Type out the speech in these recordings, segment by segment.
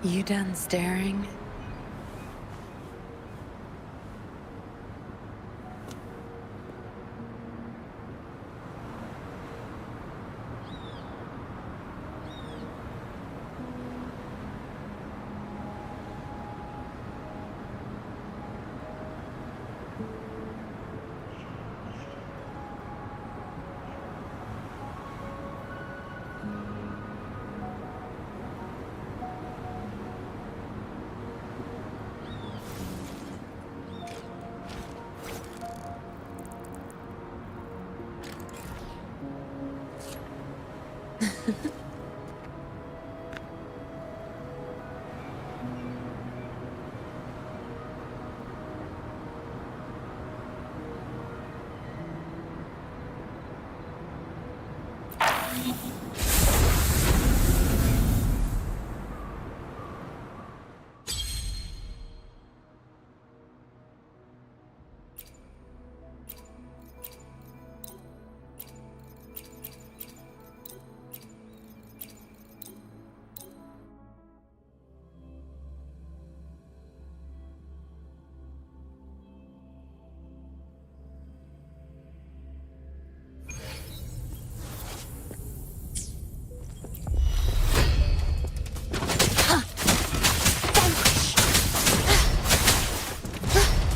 You done staring?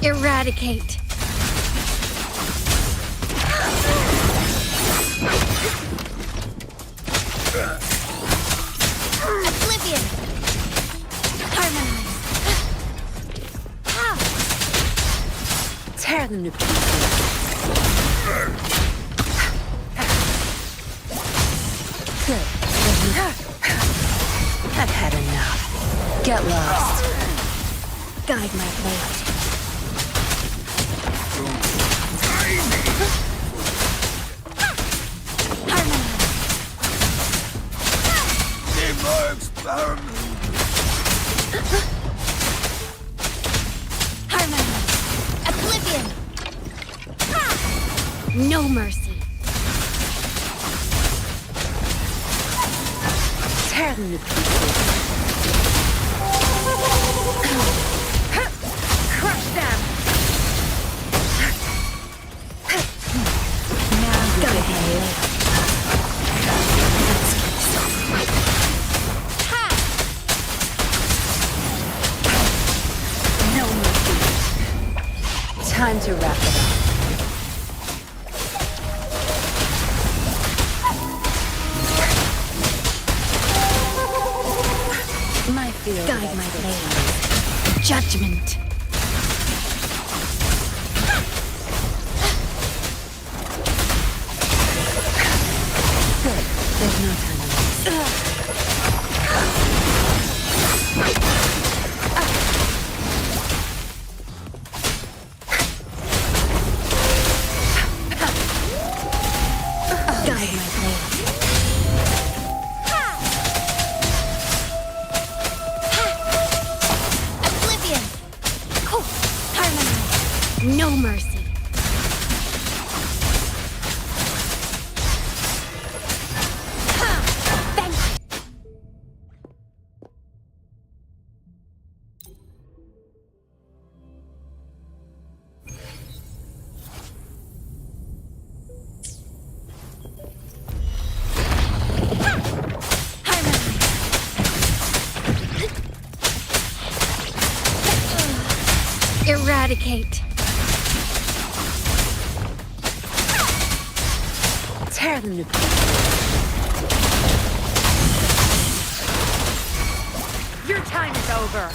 Eradicate. Oblivion. Harmonize. Tear them to pieces. Good. I've had enough. Get lost. Guide my blade. Harmonize. Oblivion. No mercy. Tear them to pieces. Crush them. Now you behave. No mercy. Time to wrap it up. My field. Guide my blade. Judgment. Good. There's no time to waste. Guide my blade. Oblivion. Harmonize. No mercy. Eradicate. Tear them to pieces. Your time is over.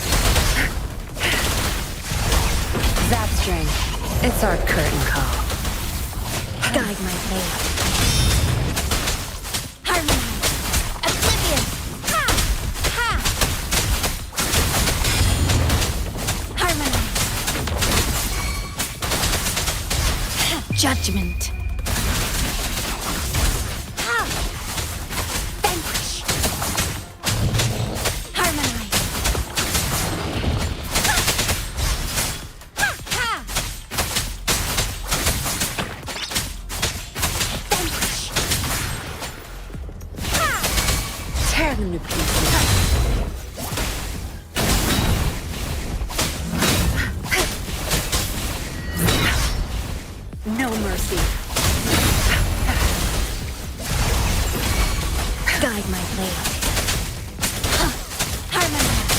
That strength. It's our curtain call. Guide my blade. Harmonize. Oblivion. Harmonize. Judgment. Vanquish. Harmonize. Vanquish. Tear them to pieces. No mercy. Guide my blade. Harmonize.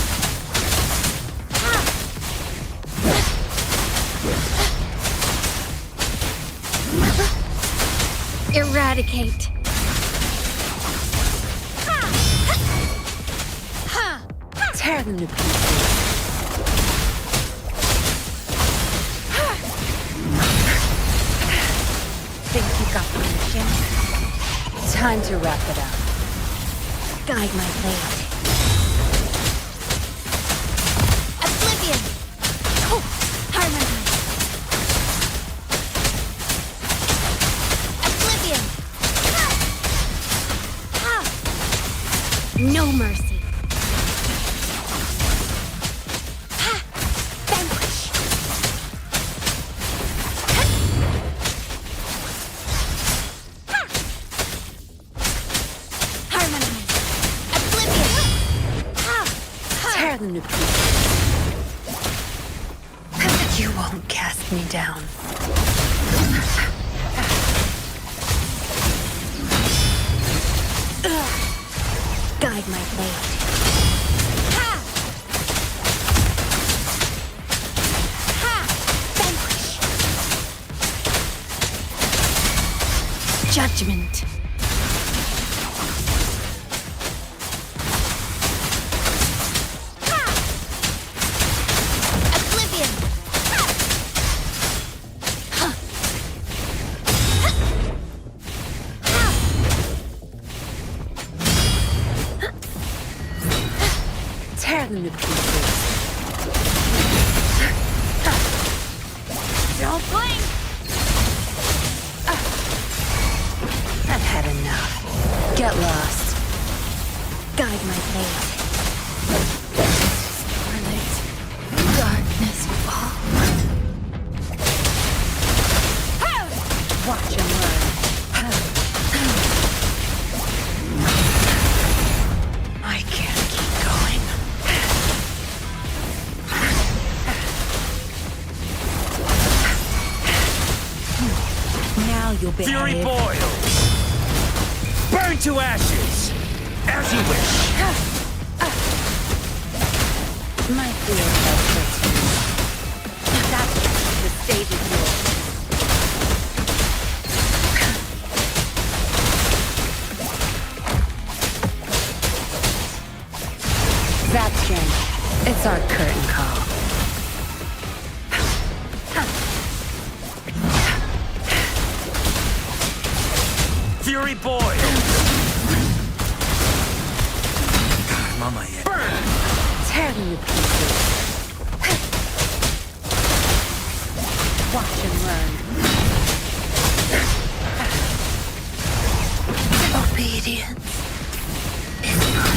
Eradicate. Tear them to pieces. Think you got the mission? Time to wrap it up. Guide my blade. Oblivion. Oh, harmonize. Oblivion. No mercy. Vanquish. Harmonize. Oblivion. Tear them to pieces. You won't cast me down. Guide my blade. Vanquish. Judgment. Oblivion. Tear them to pieces. Don't blink. I've had enough. Get lost. Guide my blade. Starlight. Darkness fall. Watch and learn. I can't keep going. Now you'll behave. Fury boils! Burn to ashes! As you wish! My fear hurts you. That's the stage is yours. Gxstian, it's our curtain call. Fury boils! I'm on my end. Burn! Tear them to pieces. Watch and learn. Obedience is not.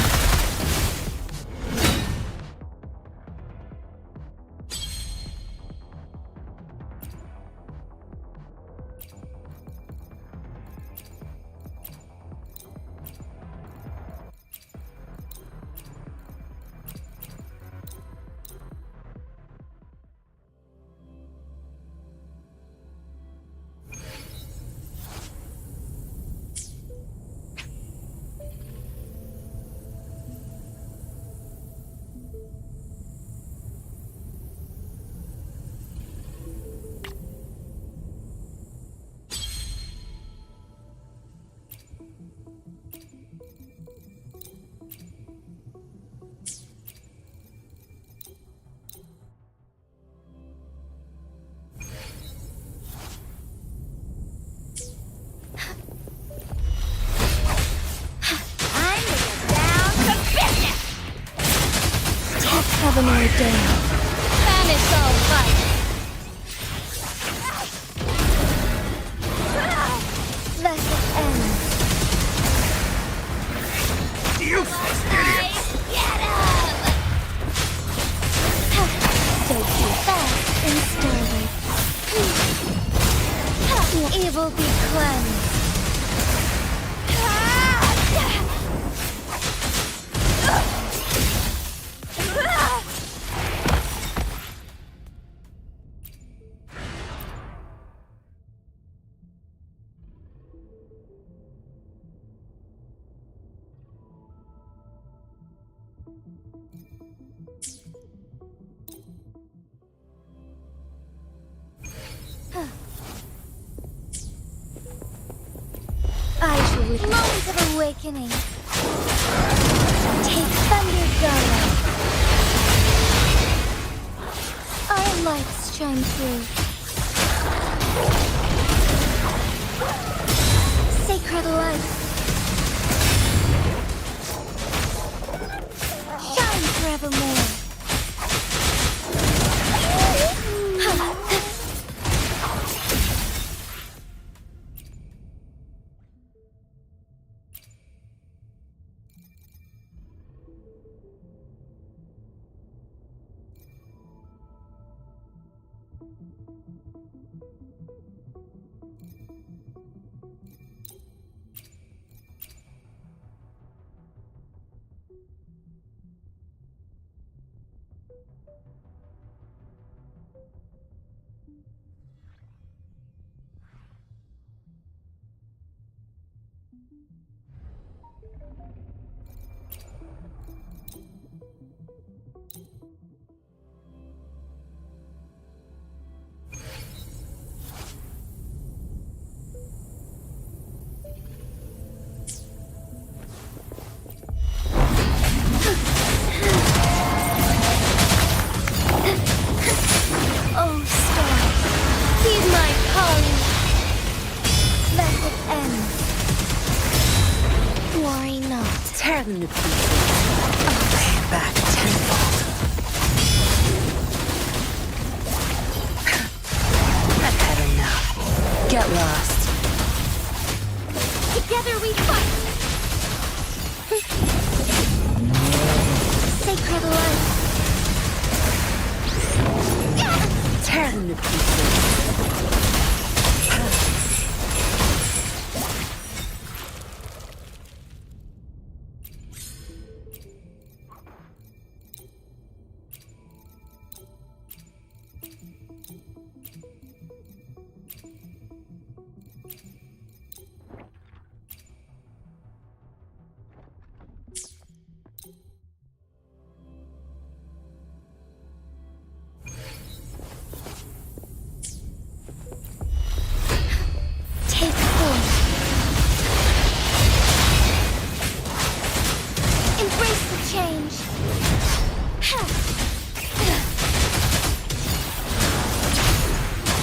Have another day. Banish all life. Let it end. Useless idiot! Get him! Stay too fast in starlight. Evil be cleansed. I shall live moments of awakening. Take thunder, Gaia. Our lights shine through. Sacred light. Shine forevermore. Oh, star, heed my calling. Let it end. Worry not. Tear them to pieces. I'll pay it back tenfold. I've had enough. Get lost. Together we fight. Sacred light. Tear them to pieces. Take form. Embrace the change.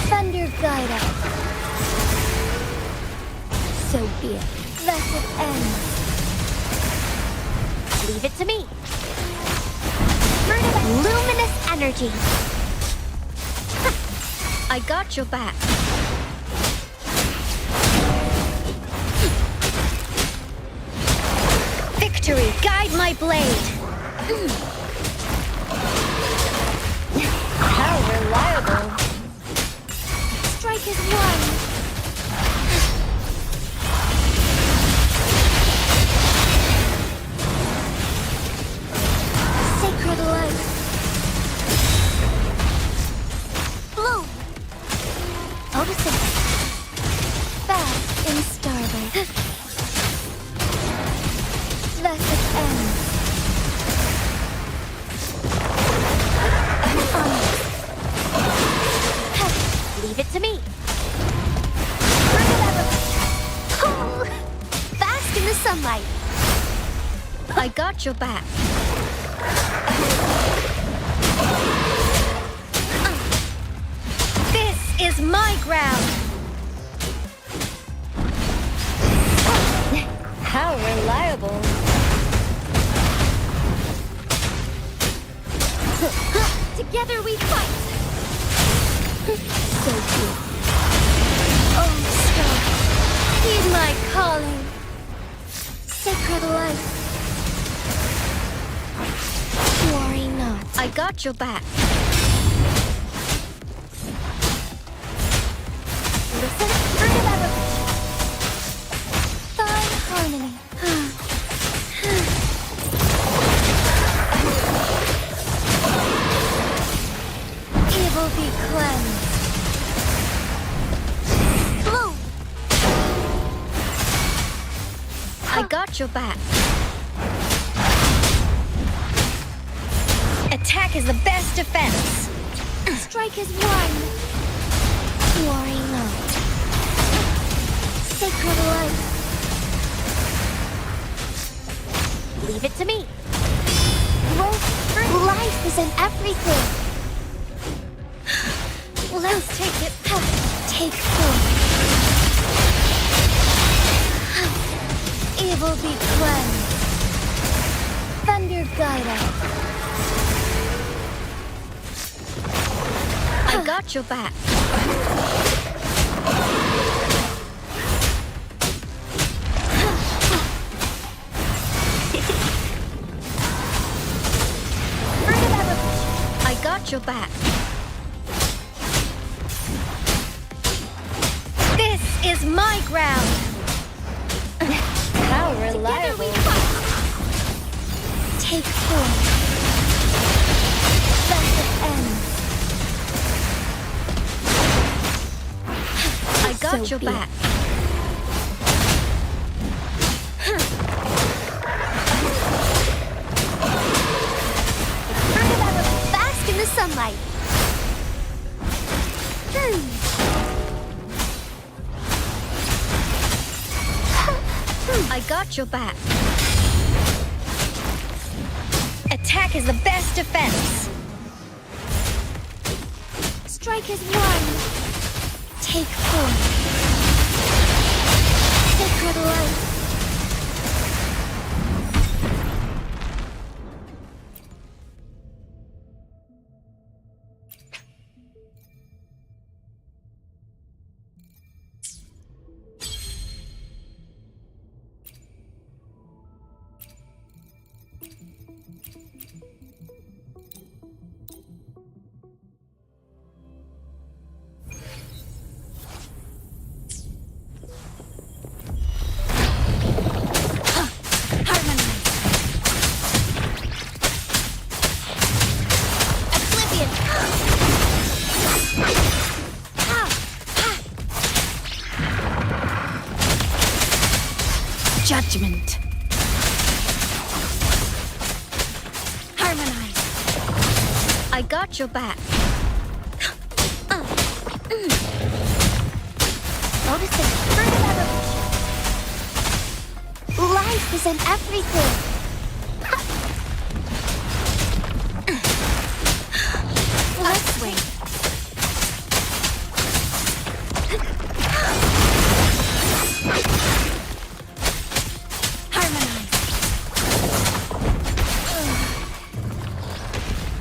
Thunder guide us. So be it. Let it end. Leave it to me. Luminous energy. I got your back. Victory, guide my blade. How reliable. Strike is one. Sacred light. Bloom. Photosynthesis. Fast in starlight. Let it end. Leave it to me. Oh, bask in the sunlight. I got your back. This is my ground. How reliable. Together we fight. So good. Oh, star, heed my calling. Sacred light. Worry not. I got your back. Listen, bring it out of fine harmony. Evil be cleansed. Bloom. I got your back. Attack is the best defense. Strike is one. Worry not. Sacred life. Leave it to me. Life is in everything. Let's take it. Take form. Evil be cleansed. Thunder guide us. I got your back. I got your back. This is my ground. How reliable. Take form. Blessed end. I got your back. Bask in the sunlight. I got your back. Attack is the best defense. Strike is one. Take form. Sacred life. Judgment. Harmonize. I got your back. Noticing further evolution. Life is in everything. Let's swing.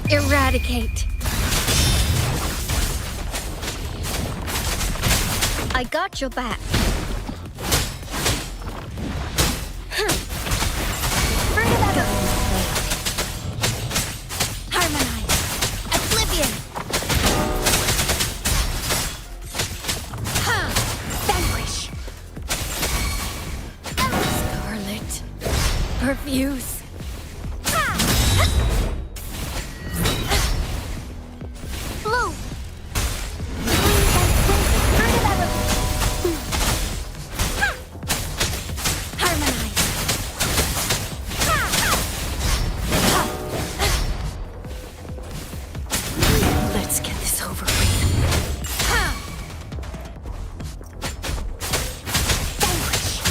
Eradicate. I got your back. Harmonize. Oblivion. Vanquish. Scarlet. Perfuse. Blue. Harmonize. Let's get this over with. Vanquish.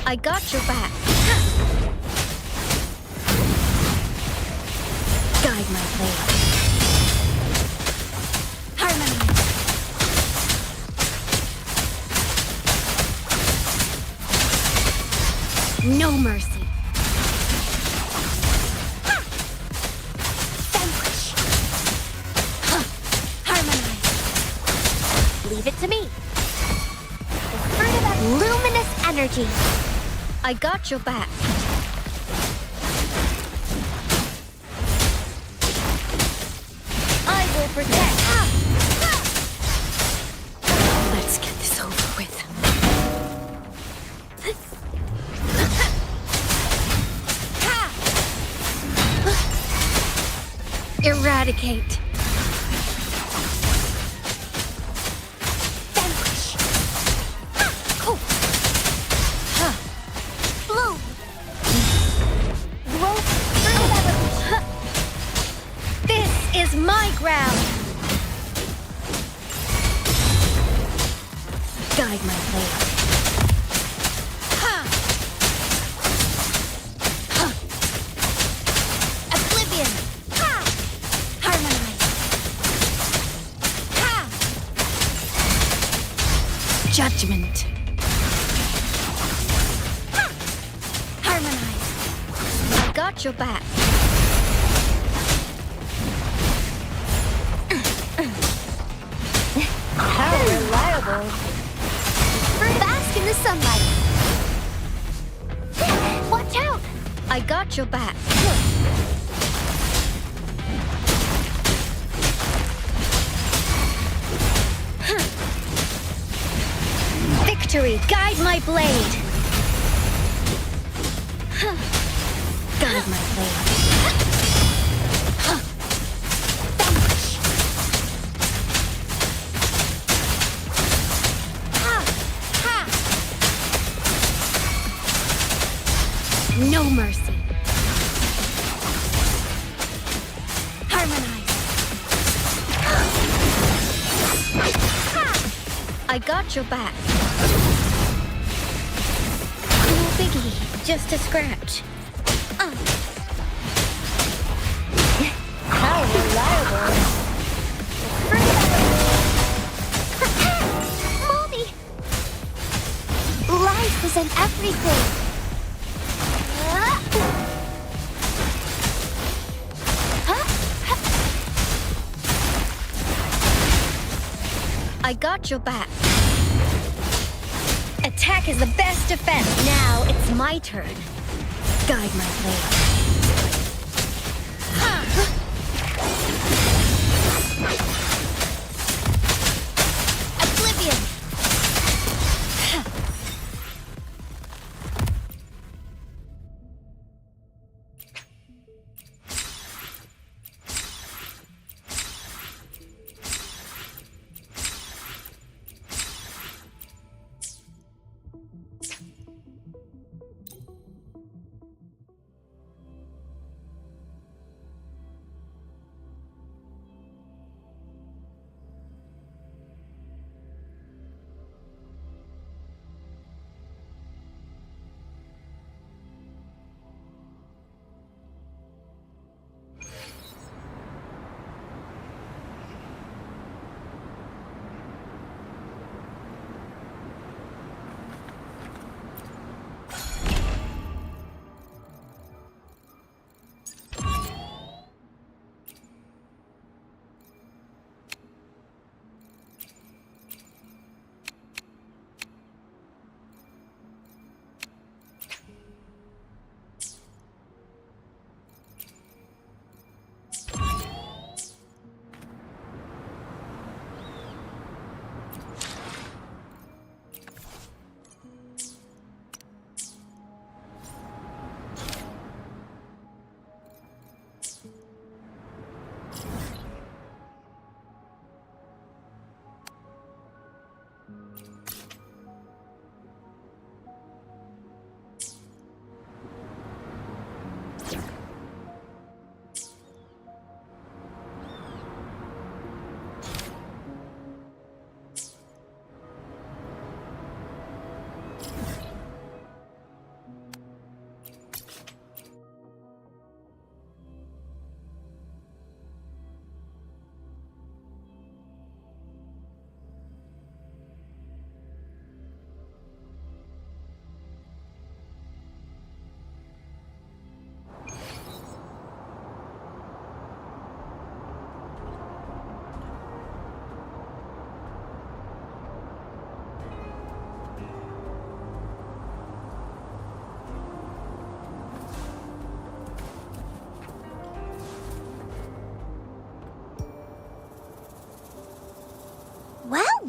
I got your back. Guide my blade. Harmonize. No mercy. Vanquish. Harmonize. Leave it to me. The fruit of that luminous energy. I got your back. I will protect. Let's get this over with. Eradicate. Vanquish. high ground. Guide my blade. Ha! Ha! Oblivion. Ha! Harmonize. Ha! Judgment. Ha! Harmonize. I got your back. How reliable. Bask in the sunlight. Watch out! I got your back. Victory, guide my blade. Guide my blade. No mercy. Harmonize. I got your back. No biggie, just a scratch. How reliable. Mommy! Life is in everything. I got your back. Attack is the best defense. Now it's my turn. Guide my blade. Oblivion.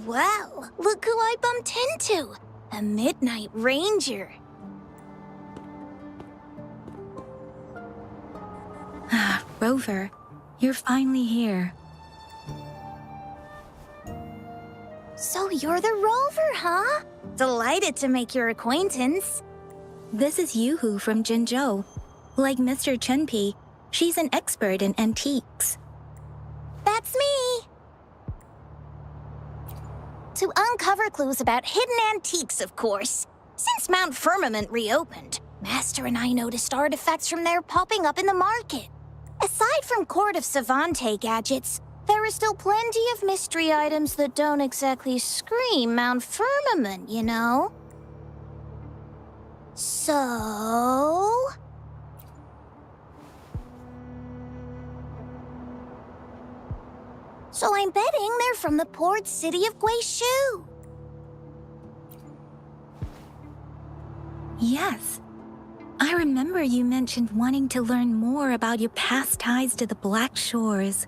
Well, look who I bumped into. A Midnight Ranger. Rover, you're finally here. So you're the Rover, huh? Delighted to make your acquaintance. This is Yoo-hoo from Jinzhou. Like Mr. Chunpei, she's an expert in antiques. That That's me! To uncover clues about hidden antiques, of course. Since Mount Firmament reopened, Master and I noticed artifacts from there popping up in the market. Aside from Court of Savante gadgets, there are still plenty of mystery items that don't exactly scream Mount Firmament, you know? So... So I'm betting they're from the port city of Guizhou. Yes. I remember you mentioned wanting to learn more about your past ties to the Black Shores.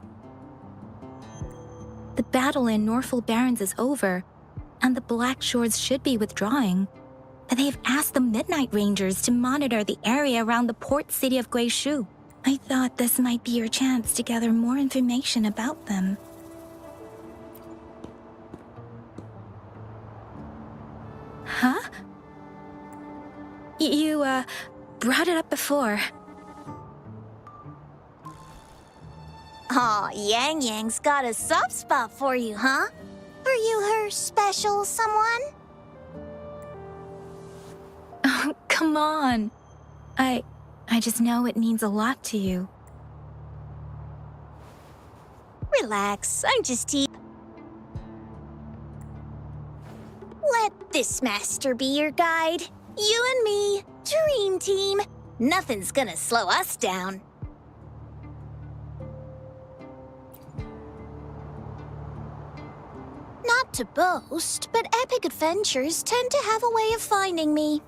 The battle in Norfolk Barrens is over, and the Black Shores should be withdrawing. They've asked the Midnight Rangers to monitor the area around the port city of Guizhou. I thought this might be your chance to gather more information about them. Huh? You, brought it up before. Aw, Yang Yang's got a soft spot for you, huh? Are you her special someone? Oh, come on. I just know it means a lot to you. Relax, I'm just Let this master be your guide. You and me, dream team. Nothing's gonna slow us down. Not to boast, but epic adventures tend to have a way of finding me.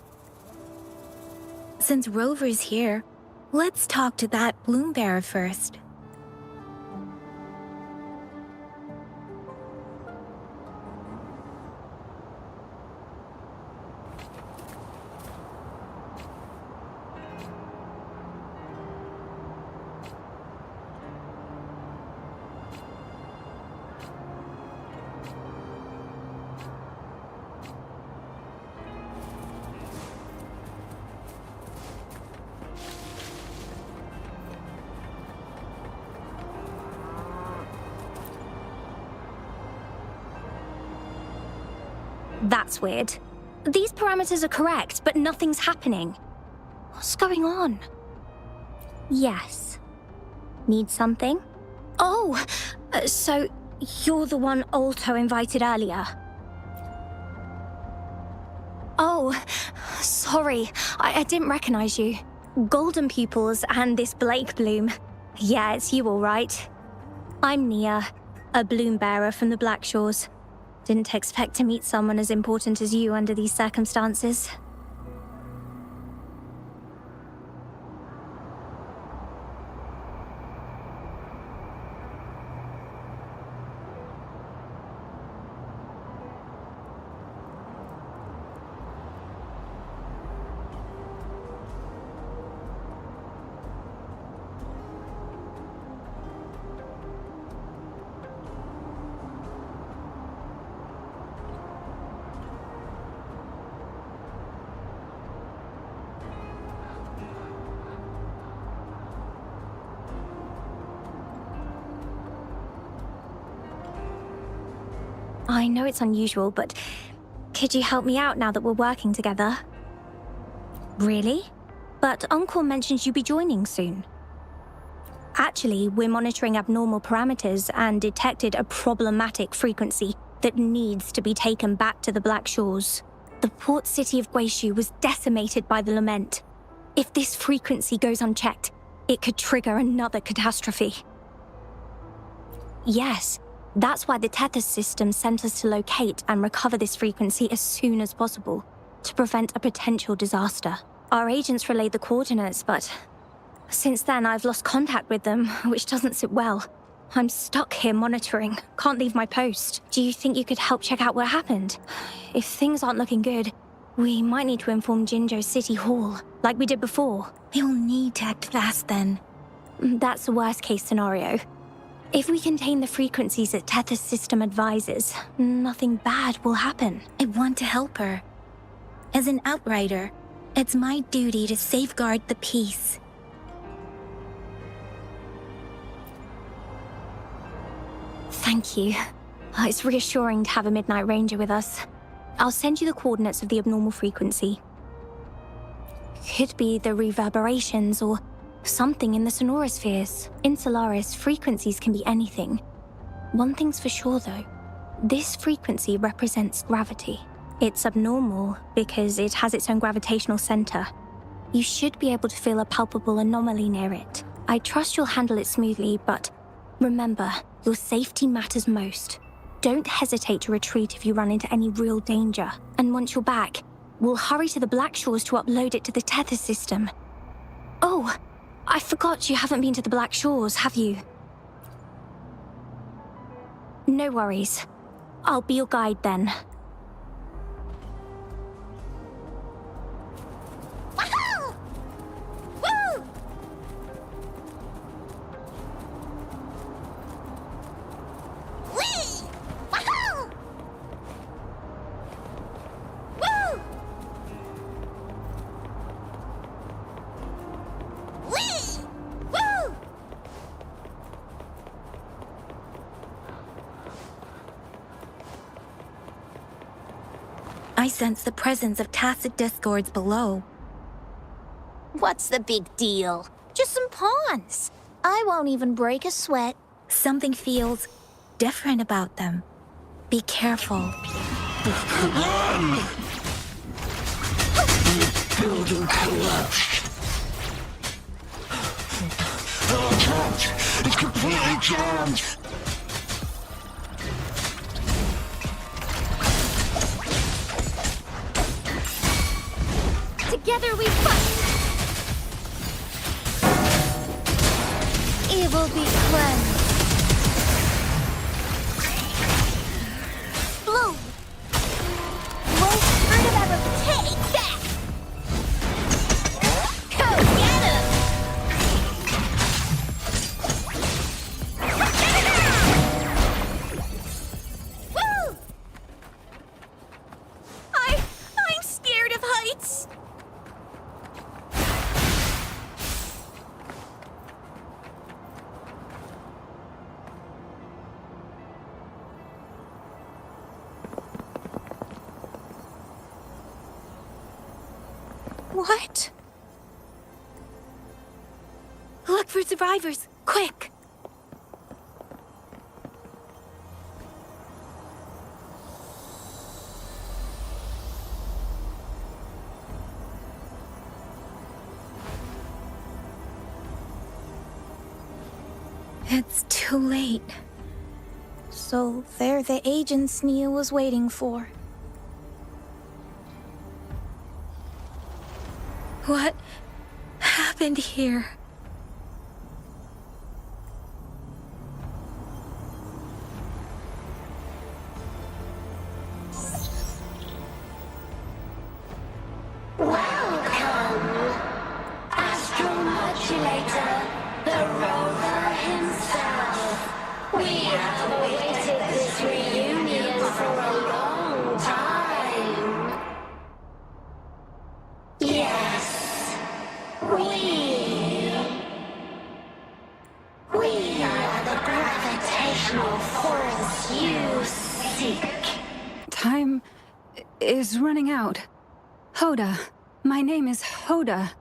Since Rover's here, let's talk to that bloom bearer first. That's weird. These parameters are correct, but nothing's happening. What's going on? Yes. Need something? Oh, so you're the one Alto invited earlier. Oh, sorry. I didn't recognize you. Golden pupils and this Blake bloom. Yeah, it's you all right. I'm Nia, a bloom bearer from the Black Shores. Didn't expect to meet someone as important as you under these circumstances. I know it's unusual, but could you help me out now that we're working together? Really? But Uncle mentions you'll be joining soon. Actually, we're monitoring abnormal parameters and detected a problematic frequency that needs to be taken back to the Black Shores. The port city of Guizhou was decimated by the lament. If this frequency goes unchecked, it could trigger another catastrophe. Yes. That's why the Tethys system sent us to locate and recover this frequency as soon as possible, to prevent a potential disaster. Our agents relayed the coordinates, but since then I've lost contact with them, which doesn't sit well. I'm stuck here monitoring, can't leave my post. Do you think you could help check out what happened? If things aren't looking good, we might need to inform Jinzhou City Hall, like we did before. We'll need to act fast then. That's the worst case scenario. If we contain the frequencies that Tethys system advises, nothing bad will happen. I want to help her. As an outrider, it's my duty to safeguard the peace. Thank you. It's reassuring to have a Midnight Ranger with us. I'll send you the coordinates of the abnormal frequency. Could be the reverberations or something in the sonorospheres. In Solaris, frequencies can be anything. One thing's for sure, though. This frequency represents gravity. It's abnormal because it has its own gravitational center. You should be able to feel a palpable anomaly near it. I trust you'll handle it smoothly, but remember, your safety matters most. Don't hesitate to retreat if you run into any real danger. And once you're back, we'll hurry to the Black Shores to upload it to the tether system. Oh, I forgot you haven't been to the Black Shores, have you? No worries. I'll be your guide then. Wahoo! Woo! Whee! Wahoo! Woo! Whee! Woo! I sense the presence of tacit discords below. What's the big deal? Just some pawns. I won't even break a sweat. Something feels different about them. Be careful. Building collapsed. Our hatch is completely jammed. Together we fight! Evil be cleansed. Bloom! Won't hurt him ever. Take that! Go get him! Woo! I'm scared of heights. What? Look for survivors, quick! It's too late. So they're the agents Nia was waiting for. What happened here? Astromodulator, the rover himself. We have awaited this reunion for a long time. Yes, we are the gravitational force you seek. Time is running out. Hoda. My name is Hoda.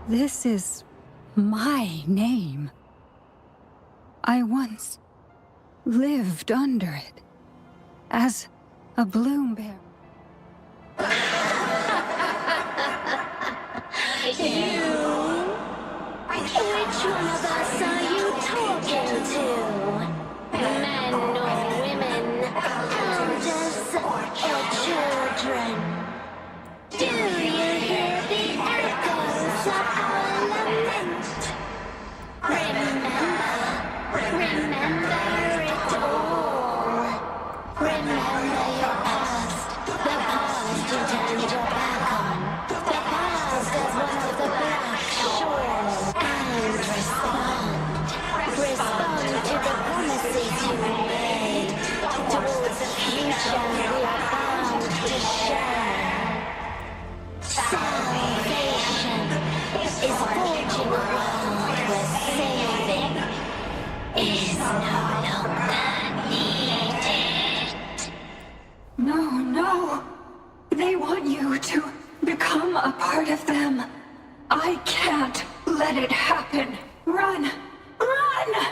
This is my name. I once lived under it as a bloom bear. Which one of us are you talking to? Men or women? Elders or children? Do you hear the echoes of our lament? Remember it all. Remember your past, the past you turned your back on. The past is one of the best No, no. They want you to become a part of them. I can't let it happen. Run! Run!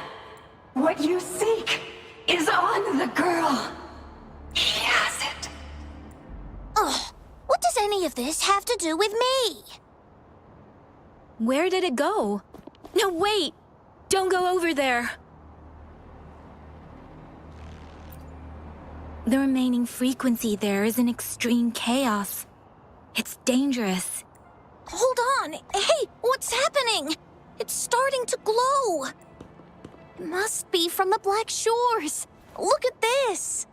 What you seek is on the girl. She has it. Ugh, what does any of this have to do with me? Where did it go? No, wait! Don't go over there! The remaining frequency there is in extreme chaos. It's dangerous. Hold on! Hey, what's happening? It's starting to glow! It must be from the Black Shores! Look at this!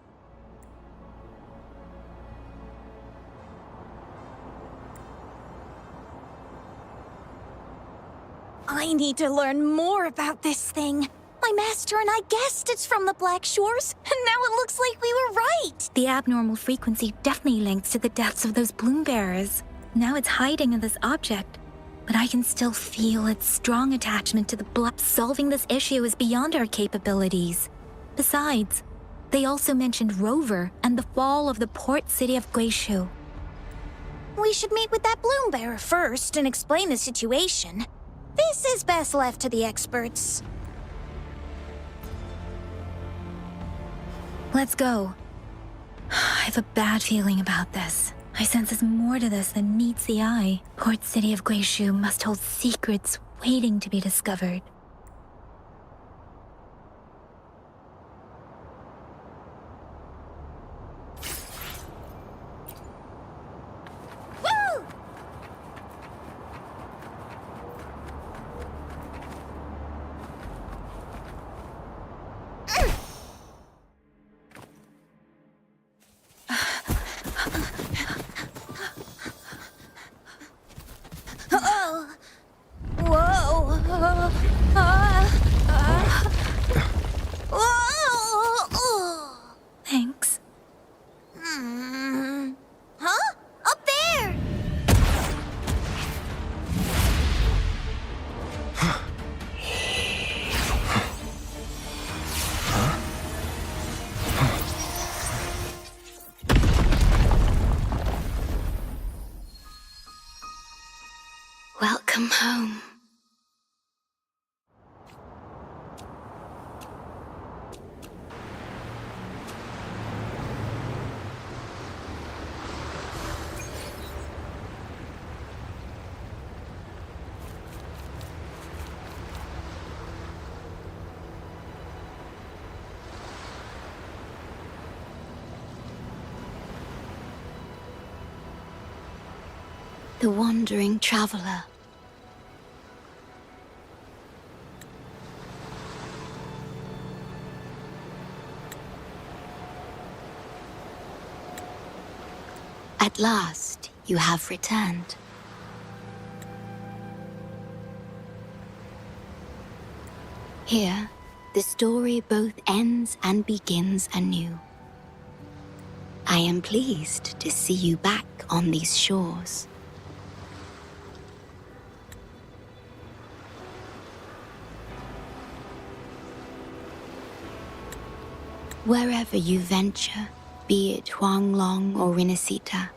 I need to learn more about this thing. My master and I guessed it's from the Black Shores, and now it looks like we were right! The abnormal frequency definitely links to the deaths of those bloom bearers. Now it's hiding in this object, but I can still feel its strong attachment to the blood. Solving this issue is beyond our capabilities. Besides, they also mentioned Rover and the fall of the port city of Gxstian. We should meet with that bloom bearer first and explain the situation. This is best left to the experts. Let's go. I have a bad feeling about this. I sense there's more to this than meets the eye. Port city of Gxstian must hold secrets waiting to be discovered. Woo! Oh. Whoa. Whoa. Thanks. Huh? Up there! Welcome home. The wandering traveler. At last, you have returned. Here, the story both ends and begins anew. I am pleased to see you back on these shores. Wherever you venture, be it Huanglong or Rinasita,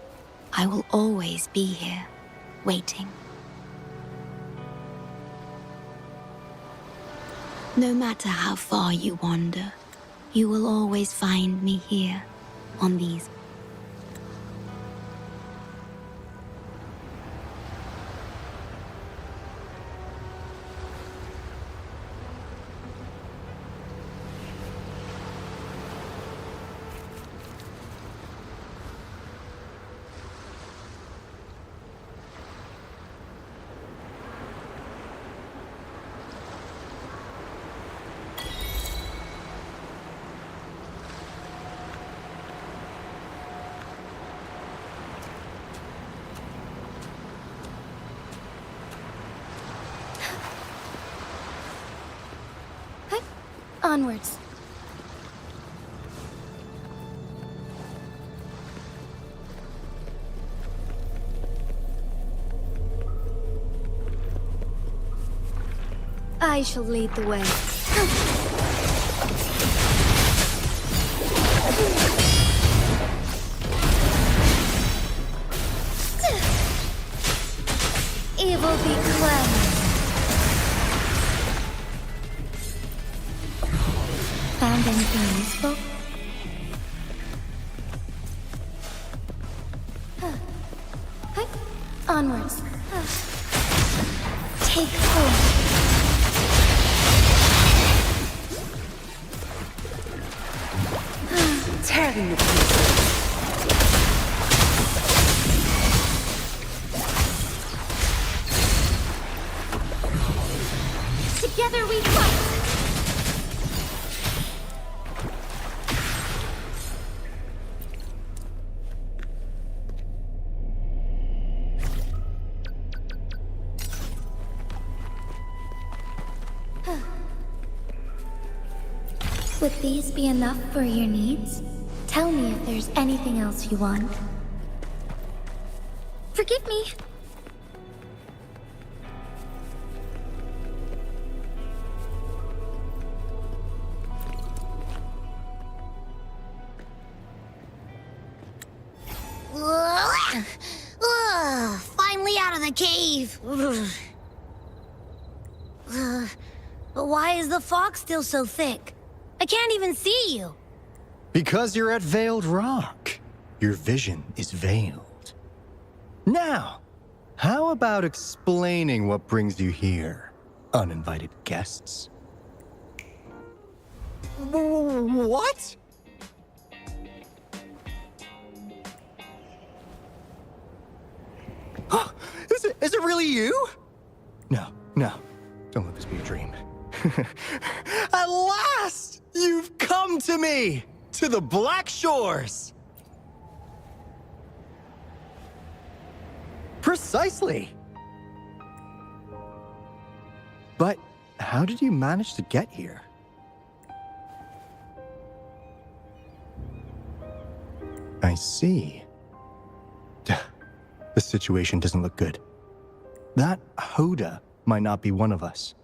I will always be here, waiting. No matter how far you wander, you will always find me here, on these. Onwards. I shall lead the way. evil be cleansed. Found anything useful? Onwards. Take hold. Tearing the pieces. Together we fight! Would these be enough for your needs? Tell me if there's anything else you want. Forgive me. Finally out of the cave. But why is the fog still so thick? I can't even see you. Because you're at Veiled Rock. Your vision is veiled. Now, how about explaining what brings you here, uninvited guests? What? Is it really you? No, don't let this be a dream. At last, you've come to me, to the Black Shores. Precisely. But how did you manage to get here? I see. The situation doesn't look good. That Hoda might not be one of us.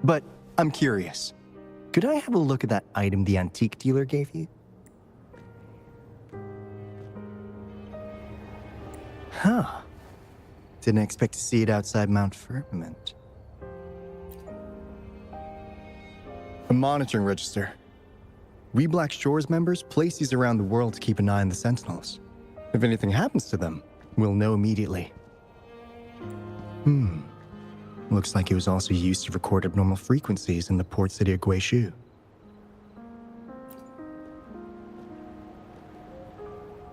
But I'm curious. Could I have a look at that item the antique dealer gave you? Huh. Didn't expect to see it outside Mount Firmament. A monitoring register. We Black Shores members place these around the world to keep an eye on the Sentinels. If anything happens to them, we'll know immediately. Looks like it was also used to record abnormal frequencies in the port city of Guishu.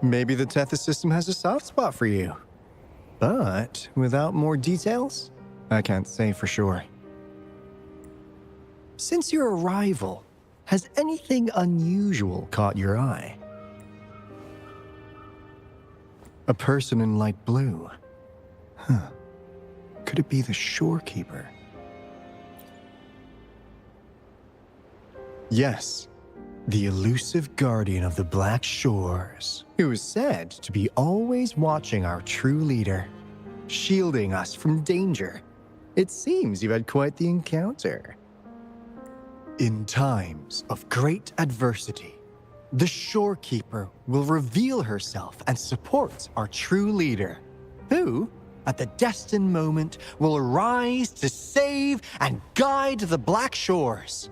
Maybe the Tethys system has a soft spot for you. But without more details, I can't say for sure. Since your arrival, has anything unusual caught your eye? A person in light blue. Huh. Could it be the shorekeeper? Yes, the elusive guardian of the Black Shores, who is said to be always watching our true leader, shielding us from danger. It seems you've had quite the encounter. In times of great adversity, the shorekeeper will reveal herself and support our true leader, who, at the destined moment, will arise to save and guide the Black Shores.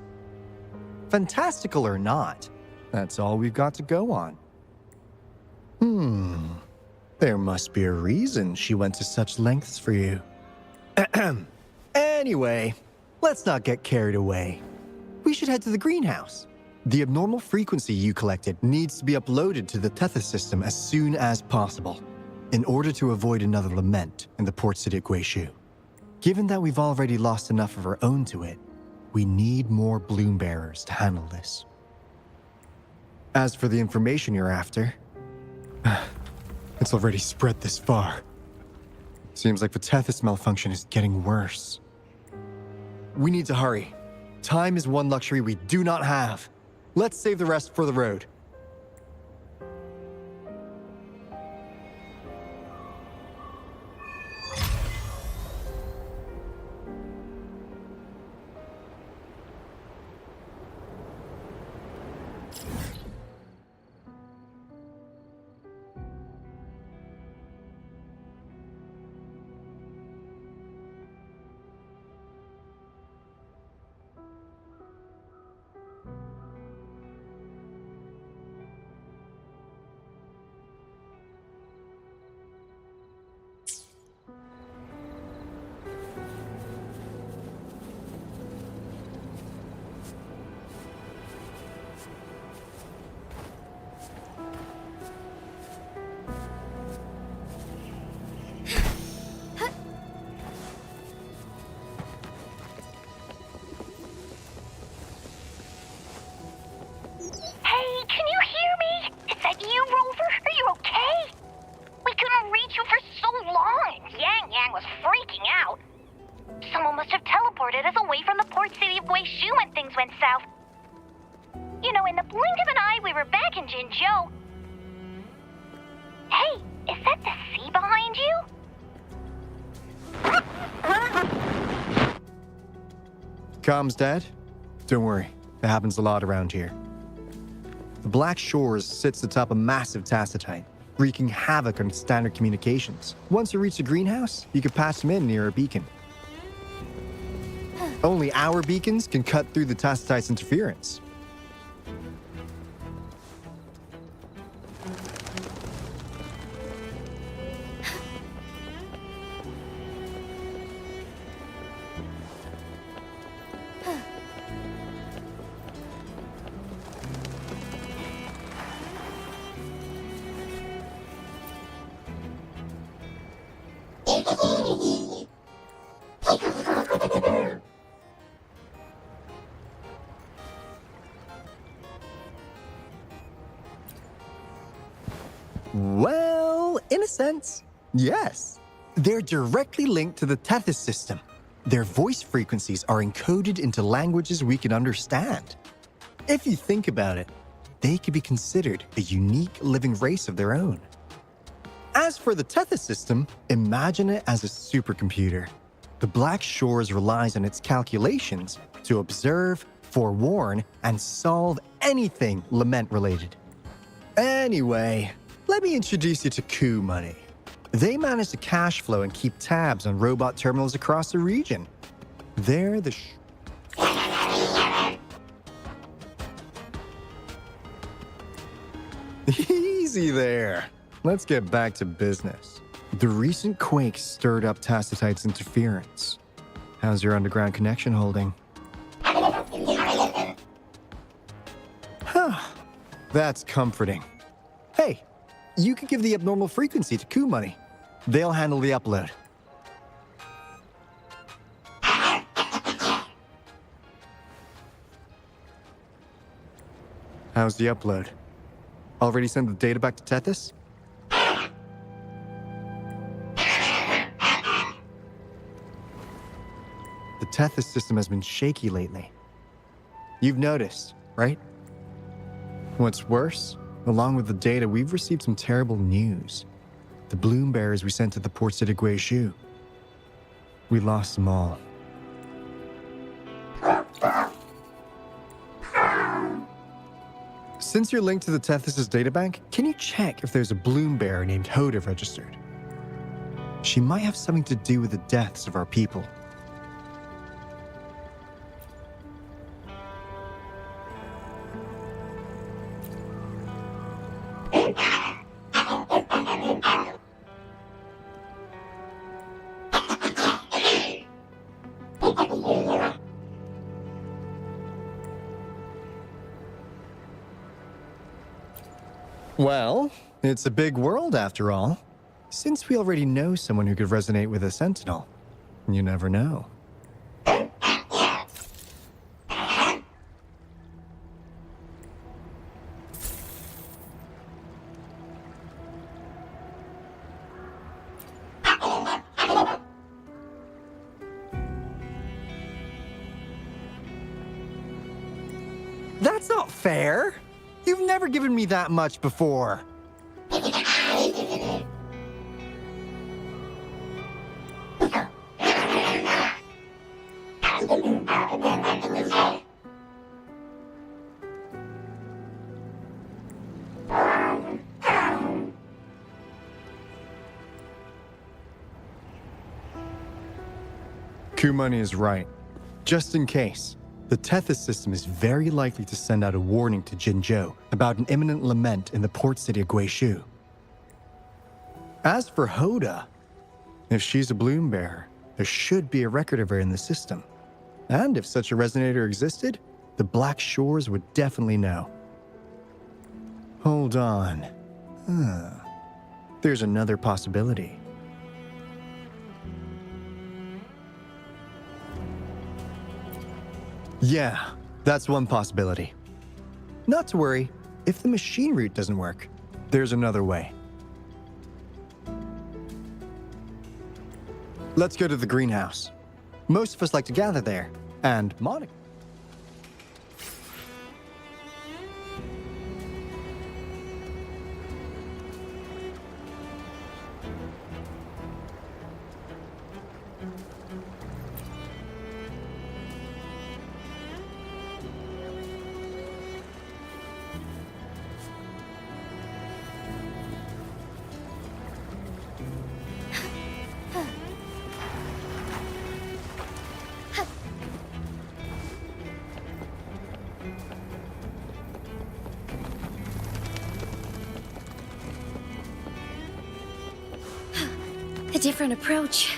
Fantastical or not, that's all we've got to go on. There must be a reason she went to such lengths for you. Anyway, let's not get carried away. We should head to the greenhouse. The abnormal frequency you collected needs to be uploaded to the Tethys system as soon as possible, in order to avoid another lament in the port city of Guishu. Given that we've already lost enough of our own to it, we need more bloom bearers to handle this. As for the information you're after, it's already spread this far. Seems like the Tethys malfunction is getting worse. We need to hurry. Time is one luxury we do not have. Let's save the rest for the road. everyone was freaking out. Someone must have teleported us away from the port city of Guizhou when things went south. You know, in the blink of an eye, we were back in Jinzhou. Hey, is that the sea behind you? Comms dead? Don't worry, it happens a lot around here. The Black Shores sits atop a massive tacitite, wreaking havoc on standard communications. Once you reach the greenhouse, you can patch them in near a beacon. Only our beacons can cut through the tacitite's interference. Well, in a sense, yes. They're directly linked to the Tethys system. Their voice frequencies are encoded into languages we can understand. If you think about it, they could be considered a unique living race of their own. As for the Tethys system, imagine it as a supercomputer. The Black Shores relies on its calculations to observe, forewarn, and solve anything lament-related. Anyway, let me introduce you to Coup Money. They manage the cash flow and keep tabs on robot terminals across the region. They're the Easy there. Let's get back to business. The recent quake stirred up Tacitite's interference. How's your underground connection holding? Huh. That's comforting. Hey, you could give the abnormal frequency to Coup Money. They'll handle the upload. How's the upload? Already sent the data back to Tethys? The Tethys system has been shaky lately. You've noticed, right? What's worse, along with the data, we've received some terrible news. The bloom bearers we sent to the port city of Guizhou. We lost them all. Since you're linked to the Tethys' databank, can you check if there's a bloom bearer named Hoda registered? She might have something to do with the deaths of our people. Well, it's a big world after all. Since we already know someone who could resonate with a Sentinel, you never know. That's not fair! You've never given me that much before. Coup Money is right. Just in case. The Tethys system is very likely to send out a warning to Jinzhou about an imminent lament in the port city of Guizhou. As for Hoda, if she's a bloom bearer, there should be a record of her in the system. And if such a resonator existed, the Black Shores would definitely know. Hold on. There's another possibility. Yeah, that's one possibility. Not to worry, if the machine route doesn't work, there's another way. Let's go to the greenhouse. Most of us like to gather there. And Monica. A different approach.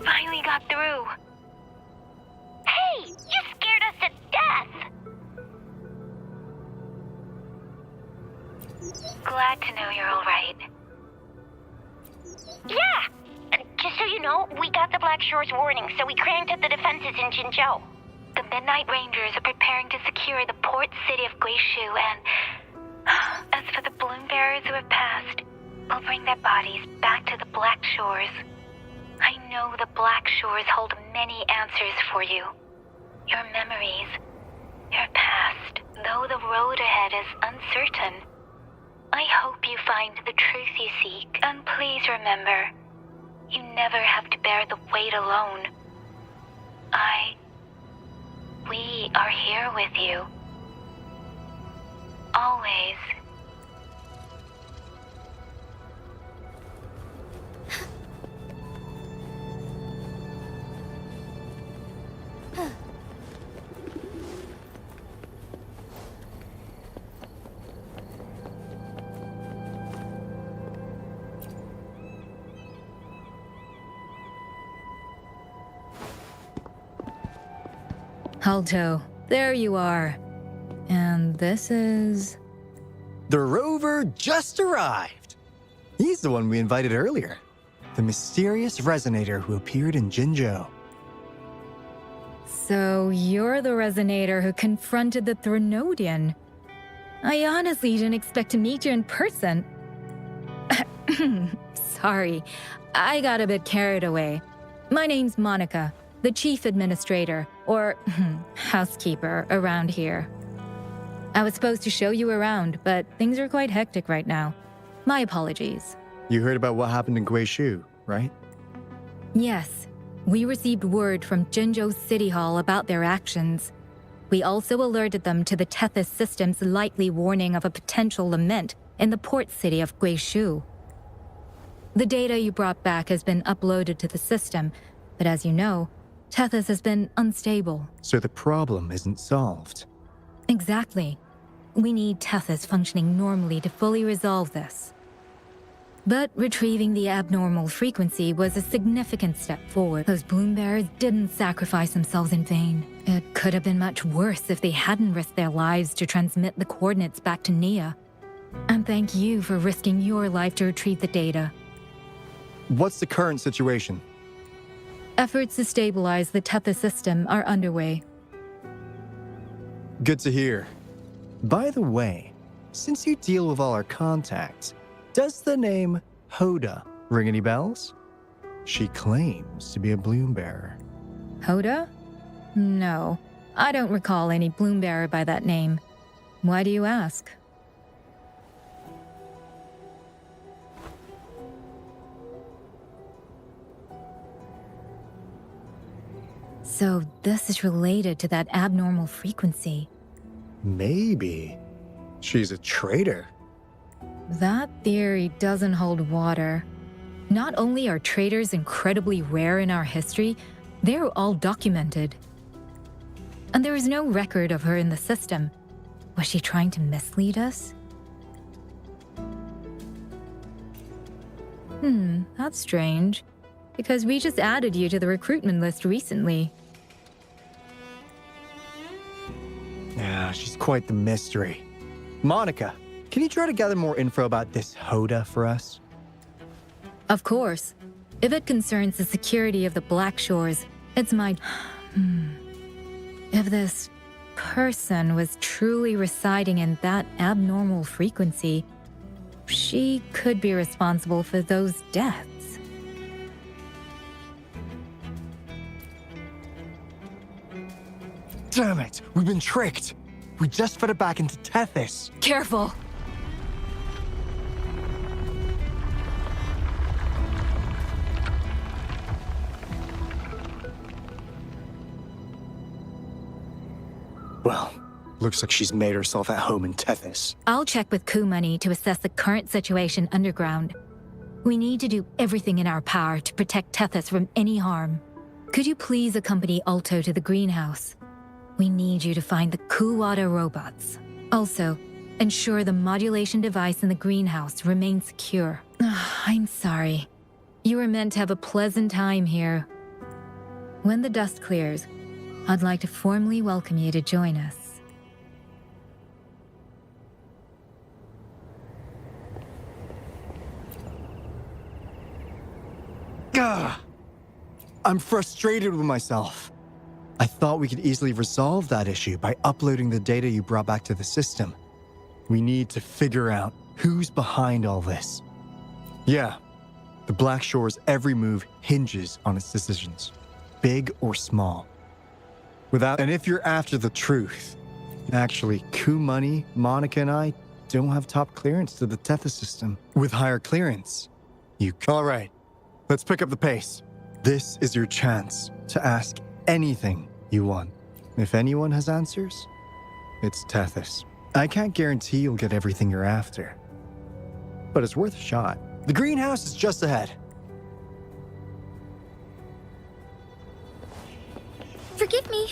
Finally got through. Hey, you scared us to death! Glad to know you're all right. Yeah! Just so you know, we got the Black Shore's warning, so we cranked up the defenses in Jinzhou. The Midnight Rangers are preparing to secure the port city of Guishu, and as for the balloon bearers who have passed, we'll bring their bodies back to the Black Shores. I know the Black Shores hold many answers for you. Your memories, your past, though the road ahead is uncertain. I hope you find the truth you seek, and please remember, you never have to bear the weight alone. We are here with you. Always. Alto, there you are. And this is... The rover just arrived. He's the one we invited earlier. The mysterious resonator who appeared in Jinzhou. So you're the resonator who confronted the Threnodian. I honestly didn't expect to meet you in person. Sorry, I got a bit carried away. My name's Monica, the chief administrator, or housekeeper, around here. I was supposed to show you around, but things are quite hectic right now. My apologies. You heard about what happened in Guishu, right? Yes, we received word from Jinzhou City Hall about their actions. We also alerted them to the Tethys system's likely warning of a potential lament in the port city of Guishu. The data you brought back has been uploaded to the system, but as you know, Tethys has been unstable. So the problem isn't solved. Exactly. We need Tethys functioning normally to fully resolve this. But retrieving the abnormal frequency was a significant step forward. Those bloom bearers didn't sacrifice themselves in vain. It could have been much worse if they hadn't risked their lives to transmit the coordinates back to Nia. And thank you for risking your life to retrieve the data. What's the current situation? Efforts to stabilize the Tethys system are underway. Good to hear. By the way, since you deal with all our contacts, does the name Hoda ring any bells? She claims to be a bloom bearer. Hoda? No, I don't recall any bloom bearer by that name. Why do you ask? So this is related to that abnormal frequency. Maybe. She's a traitor. That theory doesn't hold water. Not only are traitors incredibly rare in our history, they're all documented. And there is no record of her in the system. Was she trying to mislead us? That's strange. Because we just added you to the recruitment list recently. Yeah, she's quite the mystery. Monica, can you try to gather more info about this Hoda for us? Of course. If it concerns the security of the Black Shores, it's my... If this person was truly residing in that abnormal frequency, she could be responsible for those deaths. Damn it! We've been tricked! We just fed it back into Tethys. Careful! Well, looks like she's made herself at home in Tethys. I'll check with Kumani to assess the current situation underground. We need to do everything in our power to protect Tethys from any harm. Could you please accompany Alto to the greenhouse? We need you to find the Kuwata robots. Also, ensure the modulation device in the greenhouse remains secure. I'm sorry. You were meant to have a pleasant time here. When the dust clears, I'd like to formally welcome you to join us. Gah! I'm frustrated with myself. I thought we could easily resolve that issue by uploading the data you brought back to the system. We need to figure out who's behind all this. Yeah, the Black Shore's every move hinges on its decisions, big or small. And if you're after the truth, actually, Kumani, Monica, and I don't have top clearance to the Tethys system. With higher clearance, All right, let's pick up the pace. This is your chance to ask anything you want. If anyone has answers, it's Tethys. I can't guarantee you'll get everything you're after, but it's worth a shot. The greenhouse is just ahead. Forgive me.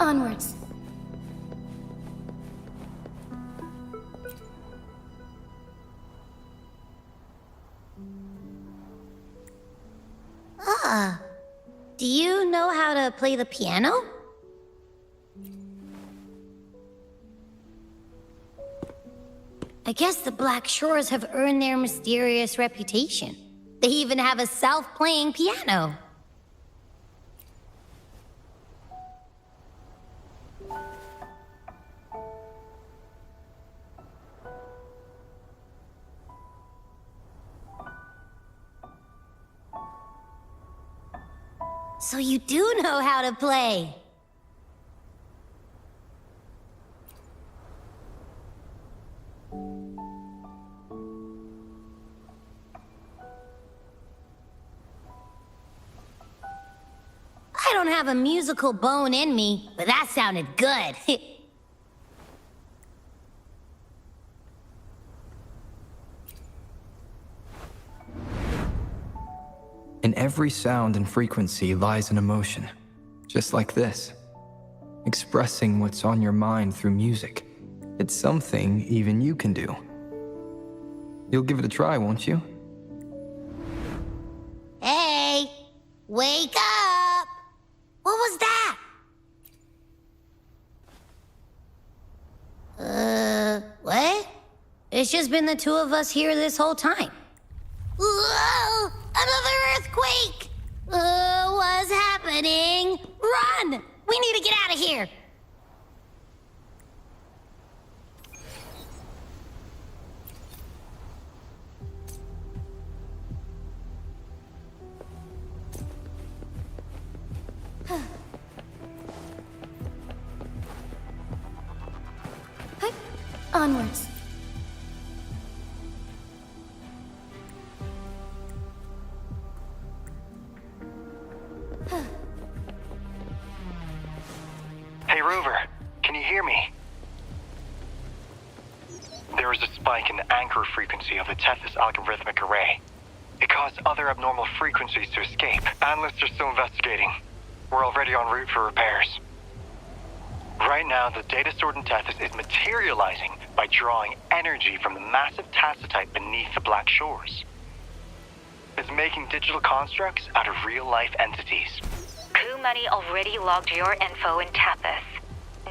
Onwards. Ah. Do you know how to play the piano? I guess the Black Shores have earned their mysterious reputation. They even have a self-playing piano. So you do know how to play. I don't have a musical bone in me, but that sounded good. In every sound and frequency lies an emotion, just like this. Expressing what's on your mind through music. It's something even you can do. You'll give it a try, won't you? Hey! Wake up! What was that? What? It's just been the two of us here this whole time. Whoa! Another earthquake! What's happening? Run! We need to get out of here! Onwards. Hey, Rover, can you hear me? There was a spike in the anchor frequency of the Tethys algorithmic array. It caused other abnormal frequencies to escape. Analysts are still investigating. We're already en route for repairs. Right now, the data stored in Tethys is materializing by drawing energy from the massive tacitite beneath the Black Shores. It's making digital constructs out of real-life entities. Coup Money already logged your info in Tethys.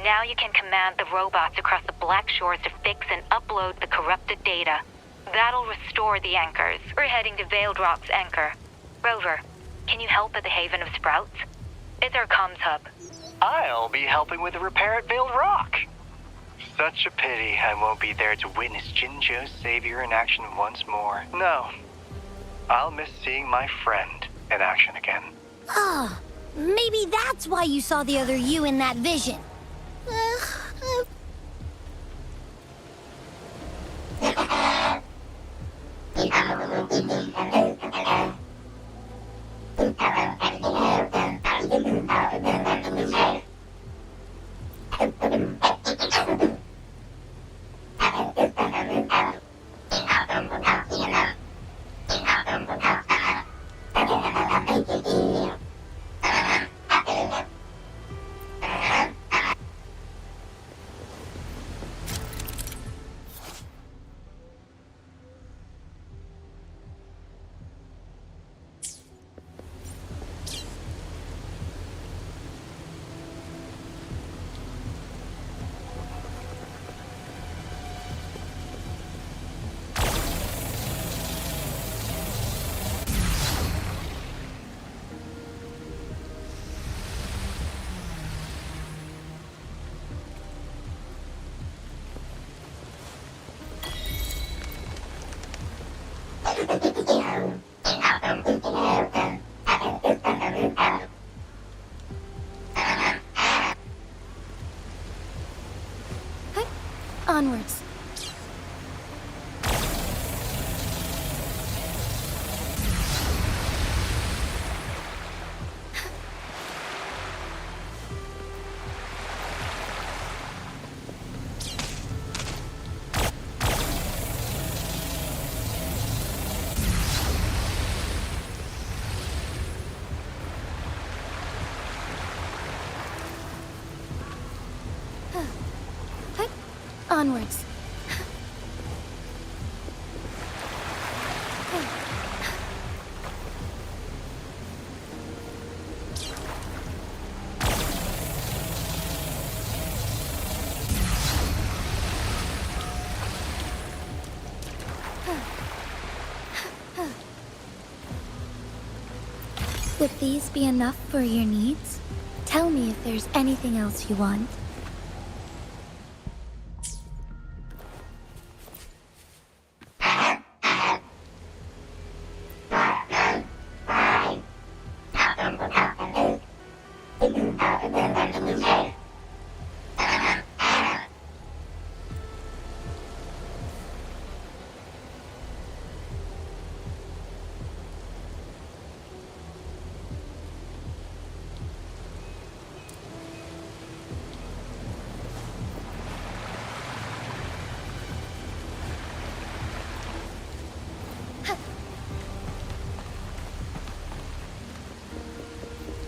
Now you can command the robots across the Black Shores to fix and upload the corrupted data. That'll restore the anchors. We're heading to Veiled Rock's anchor. Rover, can you help at the Haven of Sprouts? It's our comms hub. I'll be helping with the repair at Veiled Rock. Such a pity I won't be there to witness Jinzhou's savior in action once more. No, I'll miss seeing my friend in action again. Oh, maybe that's why you saw the other you in that vision. Onwards. Onwards. Would these be enough for your needs? Tell me if there's anything else you want.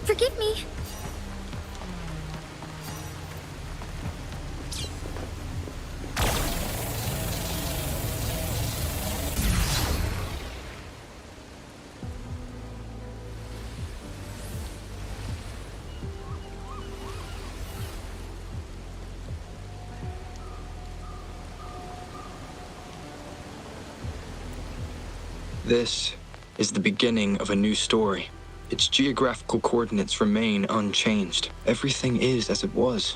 Forgive me. This is the beginning of a new story. Its geographical coordinates remain unchanged. Everything is as it was.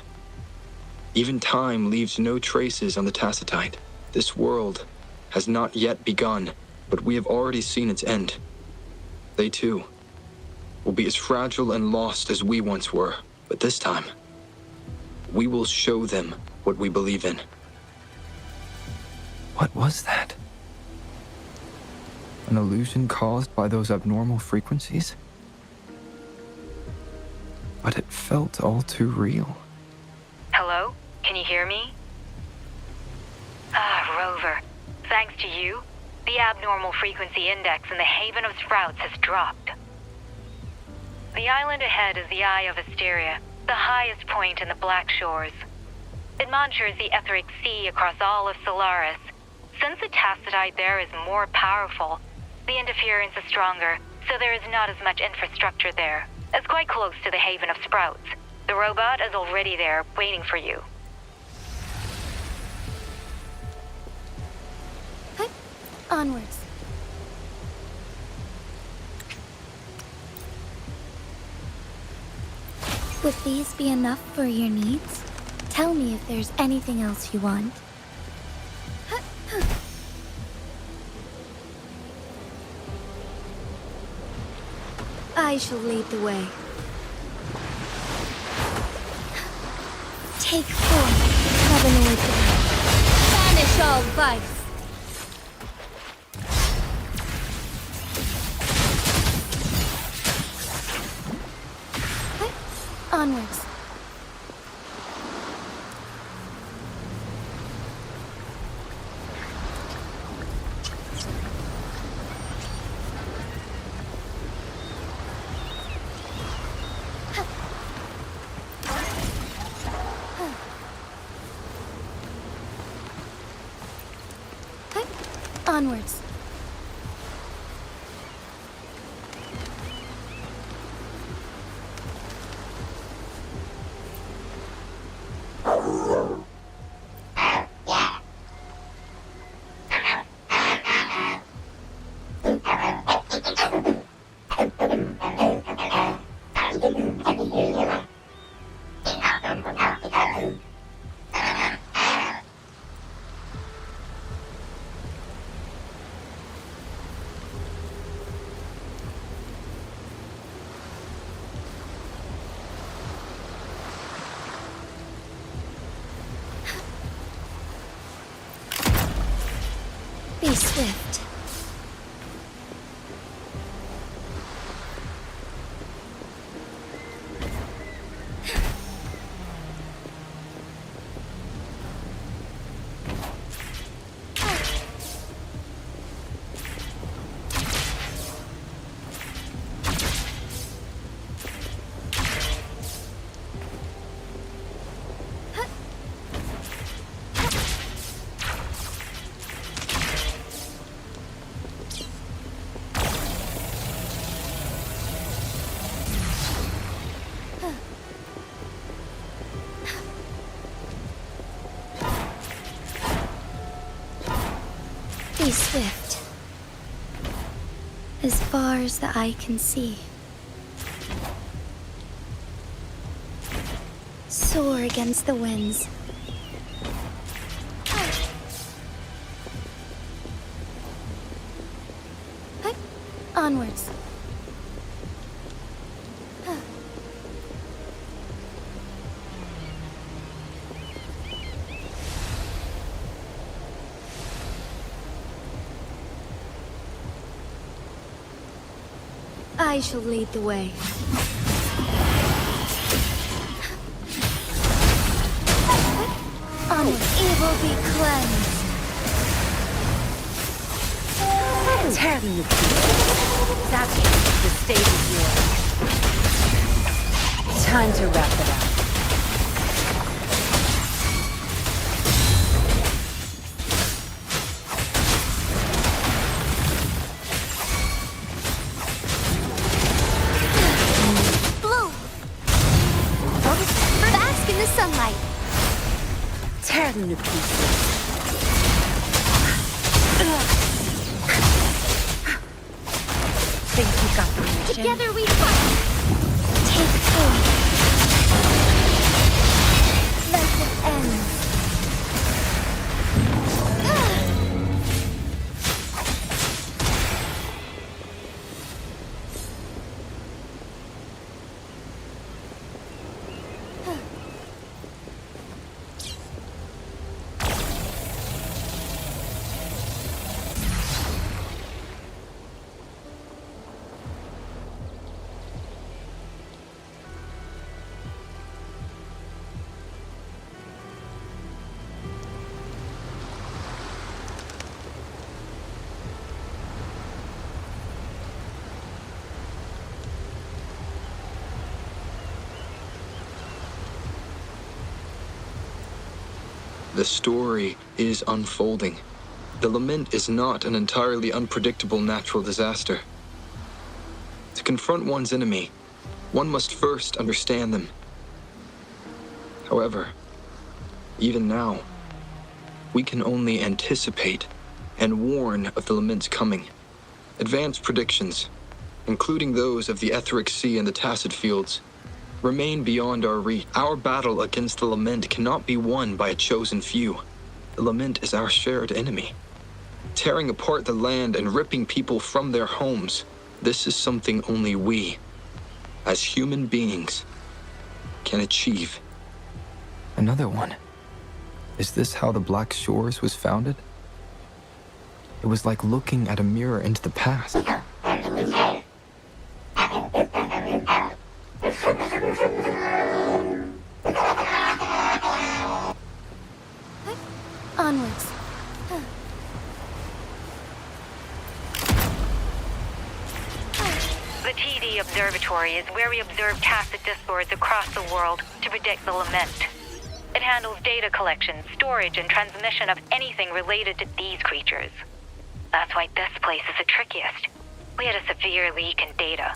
Even time leaves no traces on the Tacitite. This world has not yet begun, but we have already seen its end. They too will be as fragile and lost as we once were, but this time, we will show them what we believe in. What was that? An illusion caused by those abnormal frequencies? But it felt all too real. Hello? Can you hear me? Rover. Thanks to you, the abnormal frequency index in the Haven of Sprouts has dropped. The island ahead is the Eye of Asteria, the highest point in the Black Shores. It monitors the etheric sea across all of Solaris. Since the Tacitite there is more powerful, the interference is stronger, so there is not as much infrastructure there. It's quite close to the Haven of Sprouts. The robot is already there, waiting for you. Onwards. Would these be enough for your needs? Tell me if there's anything else you want. I shall lead the way. Take form, Heavenly Blade. Banish all vice. Onwards. Onwards. Be swift. Be swift. As far as the eye can see. Soar against the winds. Onwards. I shall lead the way. Onward. Evil be cleansed. Tear them to pieces. That's the stage is yours. Time to wrap it up. Blue! Bask in the sunlight. Tear them to pieces. Think you got the mission? Together we fight. Take form. Let it end. The story is unfolding. The lament is not an entirely unpredictable natural disaster. To confront one's enemy, one must first understand them. However, even now, we can only anticipate and warn of the lament's coming. Advanced predictions, including those of the Etheric Sea and the Tacit Fields, remain beyond our reach. Our battle against the lament cannot be won by a chosen few. The lament is our shared enemy. Tearing apart the land and ripping people from their homes, this is something only we, as human beings, can achieve. Another one. Is this how the Black Shores was founded? It was like looking at a mirror into the past. Onwards. The TD Observatory is where we observe tacit discords across the world to predict the lament. It handles data collection, storage, and transmission of anything related to these creatures. That's why this place is the trickiest. We had a severe leak in data.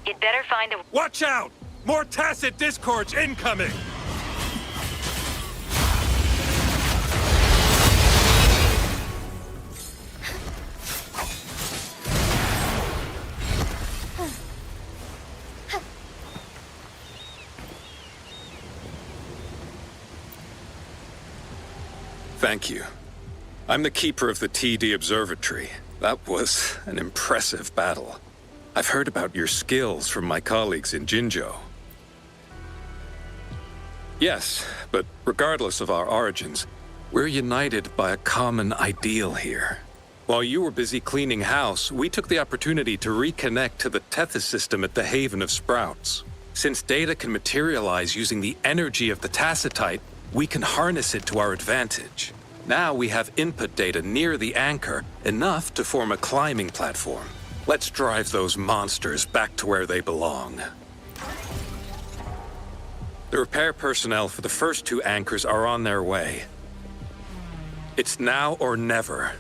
You'd better find a... Watch out! More tacit discords incoming! Thank you. I'm the keeper of the TD Observatory. That was an impressive battle. I've heard about your skills from my colleagues in Jinzhou. Yes, but regardless of our origins, we're united by a common ideal here. While you were busy cleaning house, we took the opportunity to reconnect to the Tethys system at the Haven of Sprouts. Since data can materialize using the energy of the Tacitite, we can harness it to our advantage. Now we have input data near the anchor, enough to form a climbing platform. Let's drive those monsters back to where they belong. The repair personnel for the first two anchors are on their way. It's now or never.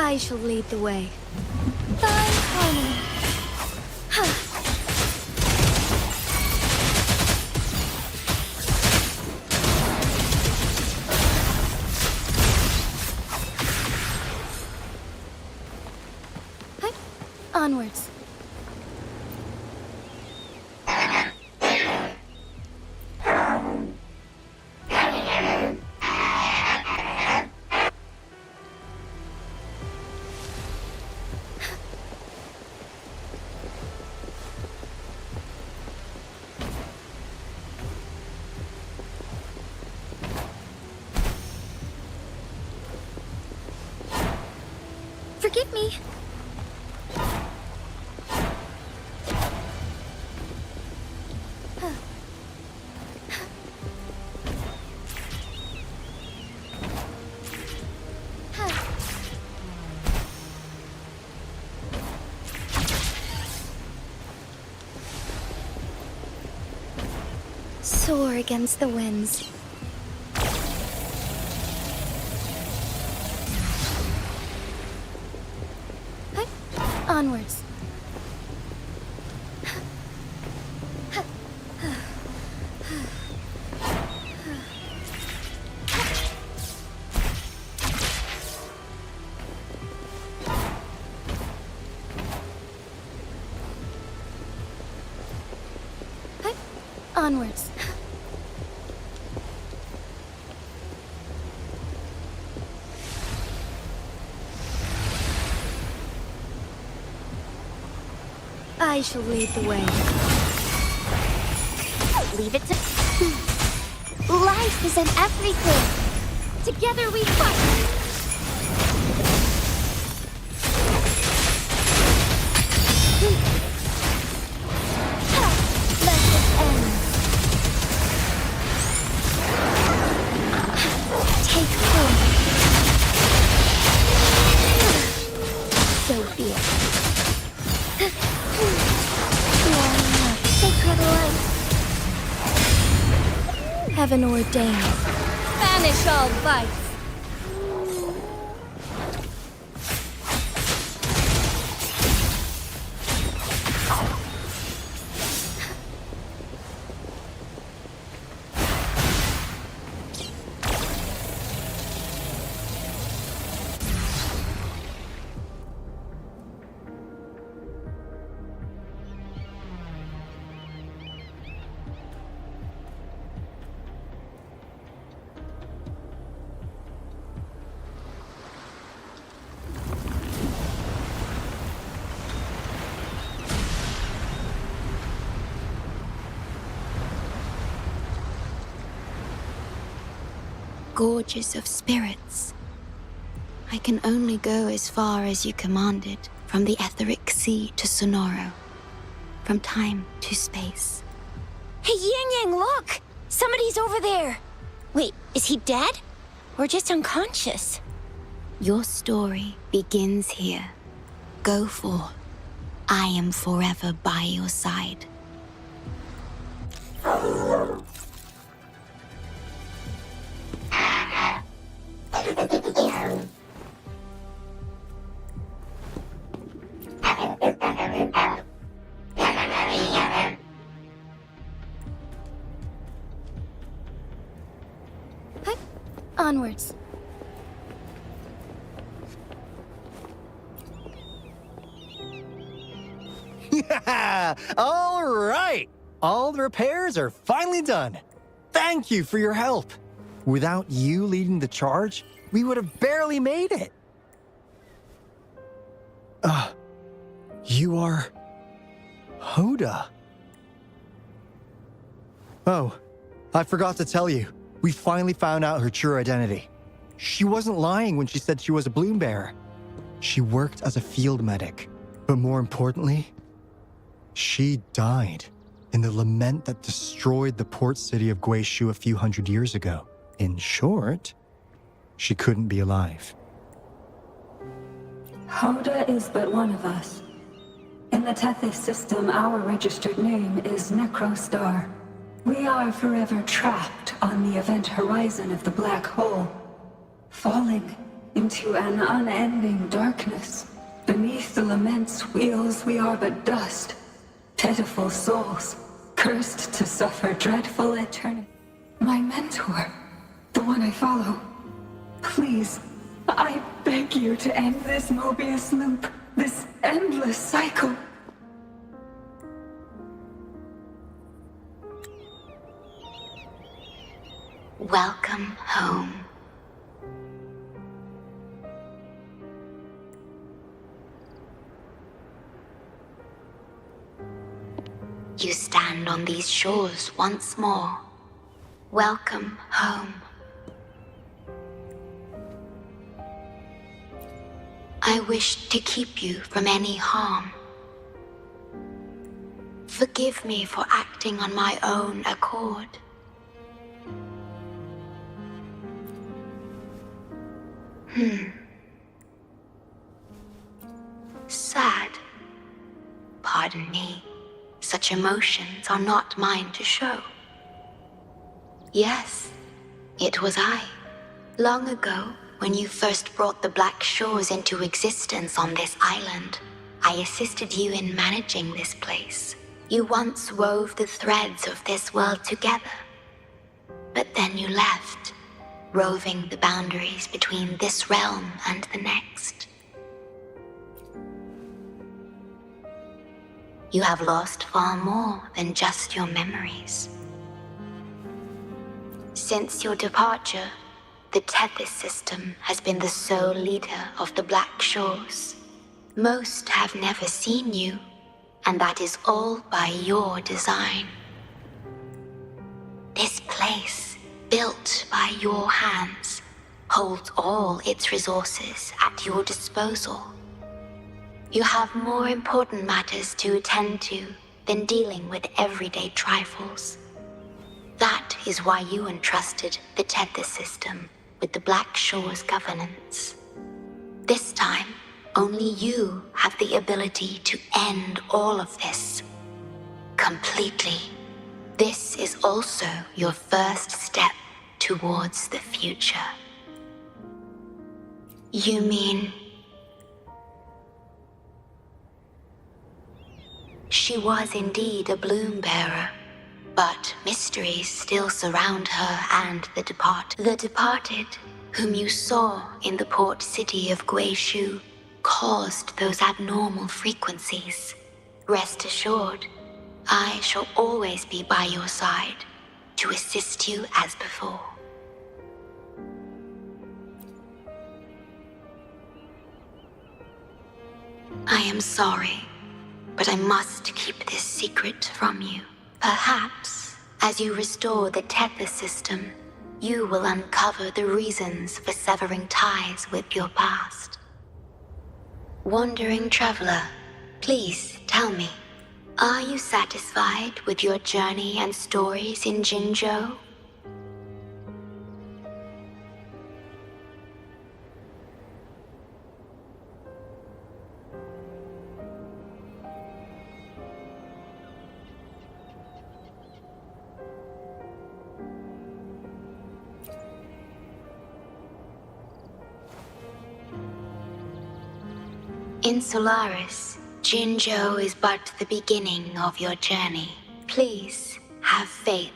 I shall lead the way. Find harmony. Onwards. Forgive me. Soar against the winds. Onwards. Onwards. I shall lead the way. Leave it to... Life is in everything. Together we fight. Let it end. Take hope. So be it. Sacred light. Heaven ordained. Banish all vice. Gorges of spirits. I can only go as far as you commanded, from the etheric sea to Sonoro, from time to space. Hey, Yang Yang, look! Somebody's over there! Wait, is he dead? Or just unconscious? Your story begins here. Go forth. I am forever by your side. Onwards. Yeah! All right! All the repairs are finally done. Thank you for your help. Without you leading the charge, we would have barely made it. You are... Hoda. Oh, I forgot to tell you. We finally found out her true identity. She wasn't lying when she said she was a bloom bearer. She worked as a field medic. But more importantly, she died in the lament that destroyed the port city of Guishu a few hundred years ago. In short, she couldn't be alive. Hoda is but one of us. In the Tethys system, our registered name is Necrostar. We are forever trapped on the event horizon of the black hole, falling into an unending darkness. Beneath the lament's wheels, we are but dust, pitiful souls, cursed to suffer dreadful eternity. My mentor, the one I follow, please, I beg you to end this Mobius loop, this endless cycle. Welcome home. You stand on these shores once more. Welcome home. I wish to keep you from any harm. Forgive me for acting on my own accord. Sad. Pardon me. Such emotions are not mine to show. Yes, it was I. Long ago, when you first brought the Black Shores into existence on this island, I assisted you in managing this place. You once wove the threads of this world together. But then you left, roving the boundaries between this realm and the next. You have lost far more than just your memories. Since your departure, the Tethys system has been the sole leader of the Black Shores. Most have never seen you, and that is all by your design. This place, built by your hands, holds all its resources at your disposal. You have more important matters to attend to than dealing with everyday trifles. That is why you entrusted the Tethys system with the Black Shores governance. This time, only you have the ability to end all of this. Completely. This is also your first step towards the future. You mean... She was indeed a bloom bearer, but mysteries still surround her and the departed, whom you saw in the port city of Guishu, caused those abnormal frequencies. Rest assured, I shall always be by your side to assist you as before. I am sorry, but I must keep this secret from you. Perhaps, as you restore the Tethys system, you will uncover the reasons for severing ties with your past. Wandering traveler, please tell me, are you satisfied with your journey and stories in Jinzhou? In Solaris, Jinzhou is but the beginning of your journey. Please, have faith.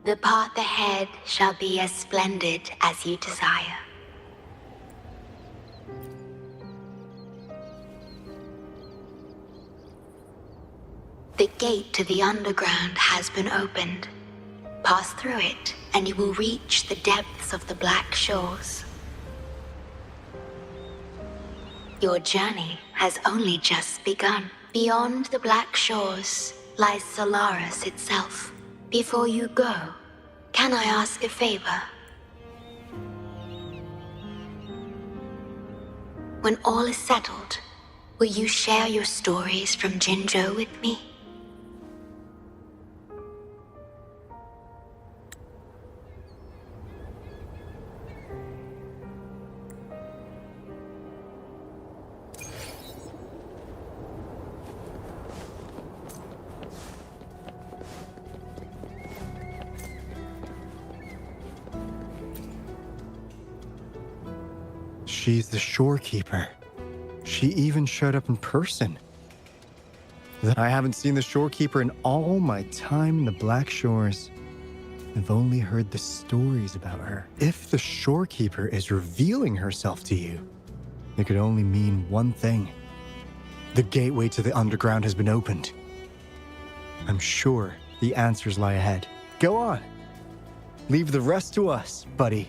The path ahead shall be as splendid as you desire. The gate to the underground has been opened. Pass through it, and you will reach the depths of the Black Shores. Your journey has only just begun. Beyond the Black Shores lies Solaris itself. Before you go, can I ask a favor? When all is settled, will you share your stories from Jinzhou with me? She's the shorekeeper. She even showed up in person. I haven't seen the shorekeeper in all my time in the Black Shores. I've only heard the stories about her. If the shorekeeper is revealing herself to you, it could only mean one thing. The gateway to the underground has been opened. I'm sure the answers lie ahead. Go on. Leave the rest to us, buddy.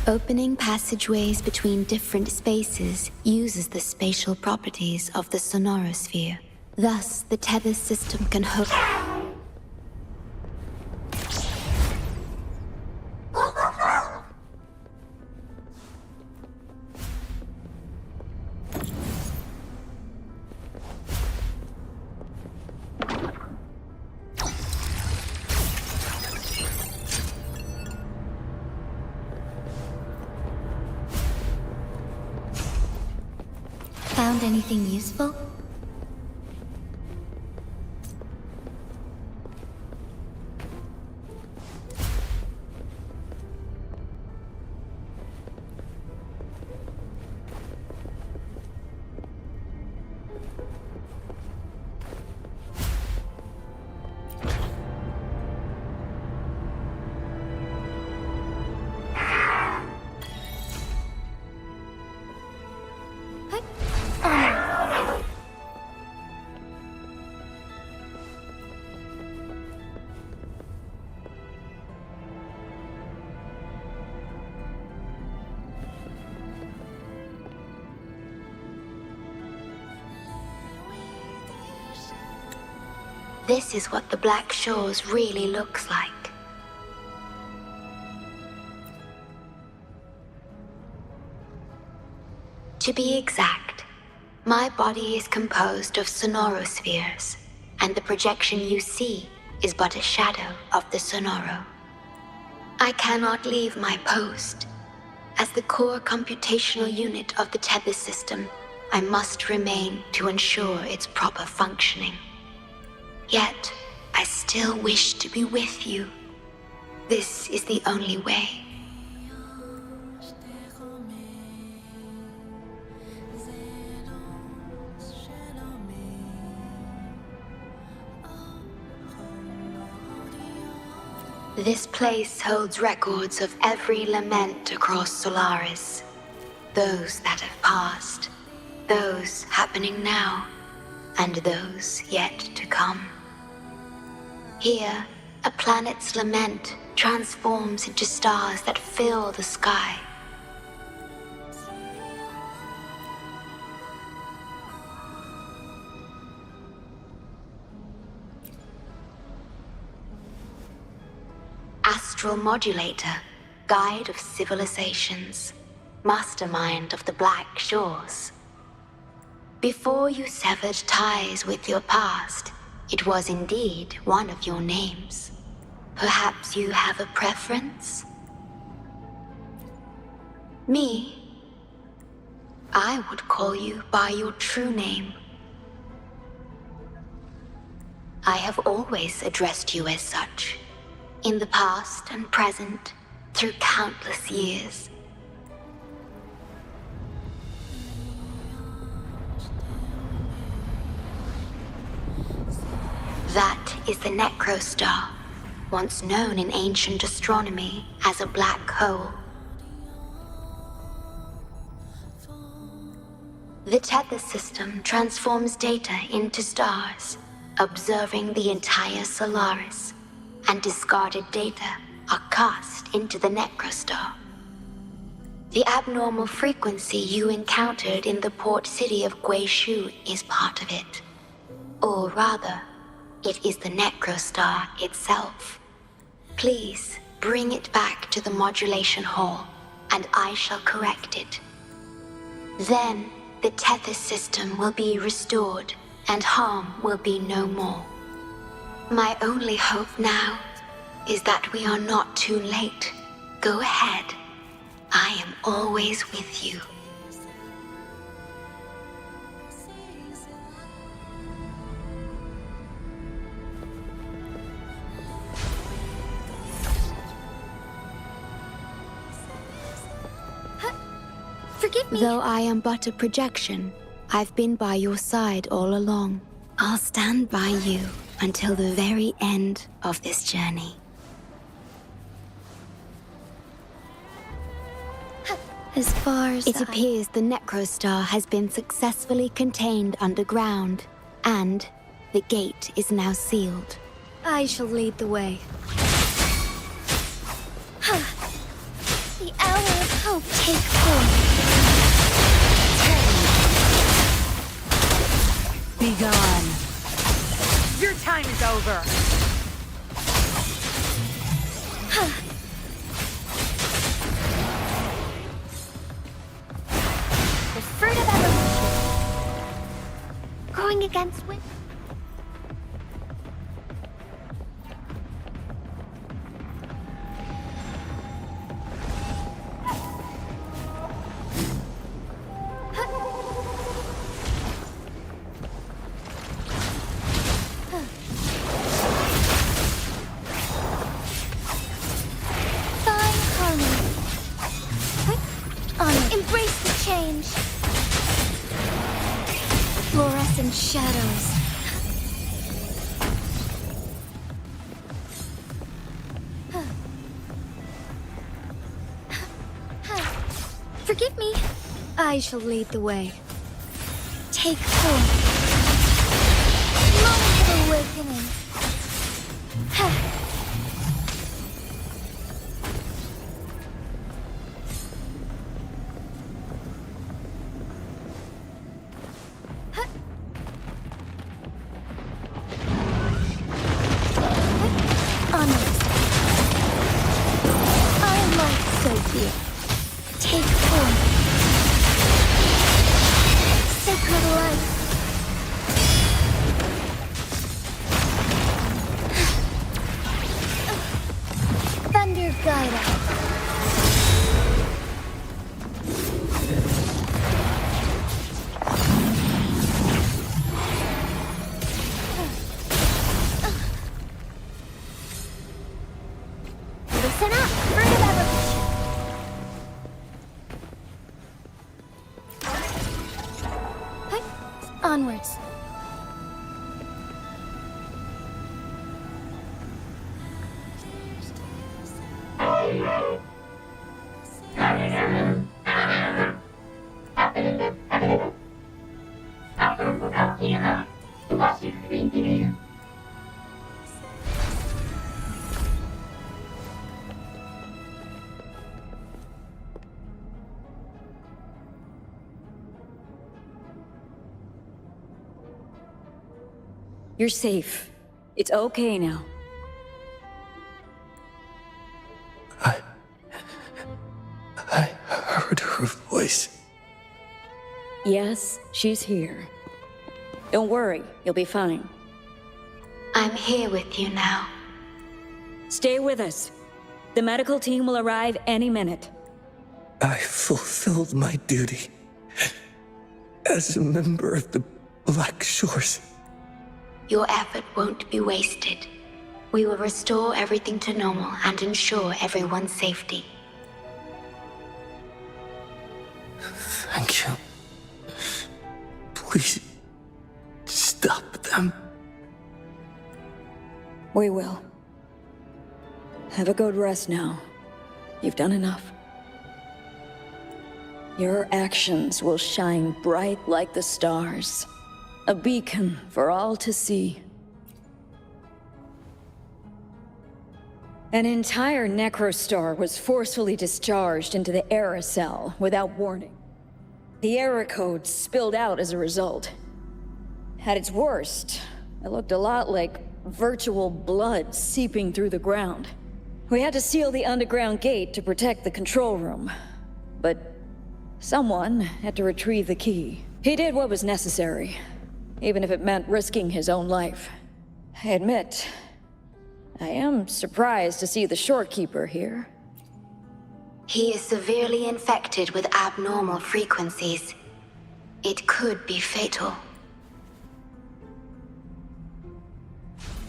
Opening passageways between different spaces uses the spatial properties of the sonorosphere. Thus, the tether system can hook... Found anything useful? This is what the Black Shores really looks like. To be exact, my body is composed of sonorospheres, and the projection you see is but a shadow of the sonoro. I cannot leave my post. As the core computational unit of the tether system, I must remain to ensure its proper functioning. Yet, I still wish to be with you. This is the only way. This place holds records of every lament across Solaris. Those that have passed, those happening now, and those yet to come. Here, a planet's lament transforms into stars that fill the sky. Astral Modulator, Guide of Civilizations, Mastermind of the Black Shores. Before you severed ties with your past, it was indeed one of your names. Perhaps you have a preference? Me? I would call you by your true name. I have always addressed you as such, in the past and present, through countless years. That is the Necrostar, once known in ancient astronomy as a black hole. The tether system transforms data into stars, observing the entire Solaris, and discarded data are cast into the Necrostar. The abnormal frequency you encountered in the port city of Guishu is part of it. Or rather, it is the Necrostar itself. Please bring it back to the modulation hall, and I shall correct it. Then, the tether system will be restored, and harm will be no more. My only hope now is that we are not too late. Go ahead. I am always with you. Forgive me. Though I am but a projection, I've been by your side all along. I'll stand by you until the very end of this journey. As far as it appears the Necrostar has been successfully contained underground, and the gate is now sealed. I shall lead the way. The hour of Hope take form. Be gone. Your time is over. The fruit of evolution. Going against wind. Embrace the change. Fluorescent shadows. Forgive me. I shall lead the way. Take form. Moment of awakening. Take form. Sacred light. Thunder guide us. Listen up, fruit of evolution. Onwards. You're safe. It's okay now. I heard her voice. Yes, she's here. Don't worry, you'll be fine. I'm here with you now. Stay with us. The medical team will arrive any minute. I fulfilled my duty as a member of the Black Shores. Your effort won't be wasted. We will restore everything to normal and ensure everyone's safety. Thank you. Please, stop them. We will. Have a good rest now. You've done enough. Your actions will shine bright like the stars. A beacon for all to see. An entire necrostar was forcefully discharged into the era cell without warning. The era code spilled out as a result. At its worst, it looked a lot like virtual blood seeping through the ground. We had to seal the underground gate to protect the control room. But someone had to retrieve the key. He did what was necessary, even if it meant risking his own life. I admit, I am surprised to see the Shorekeeper here. He is severely infected with abnormal frequencies. It could be fatal.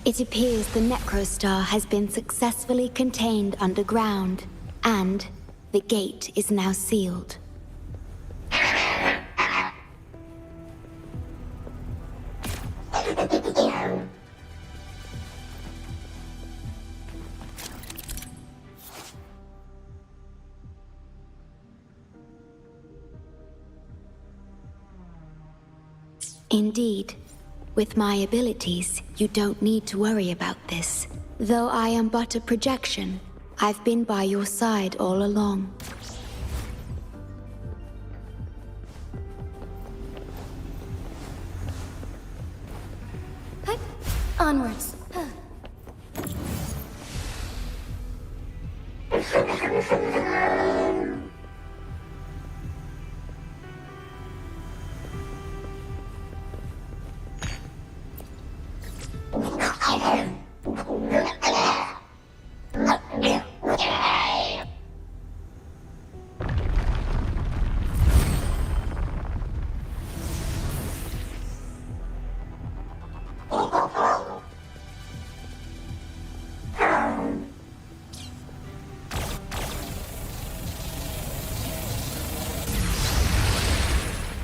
It appears the necrostar has been successfully contained underground, and the gate is now sealed. Indeed. With my abilities, you don't need to worry about this. Though I am but a projection, I've been by your side all along. Onwards.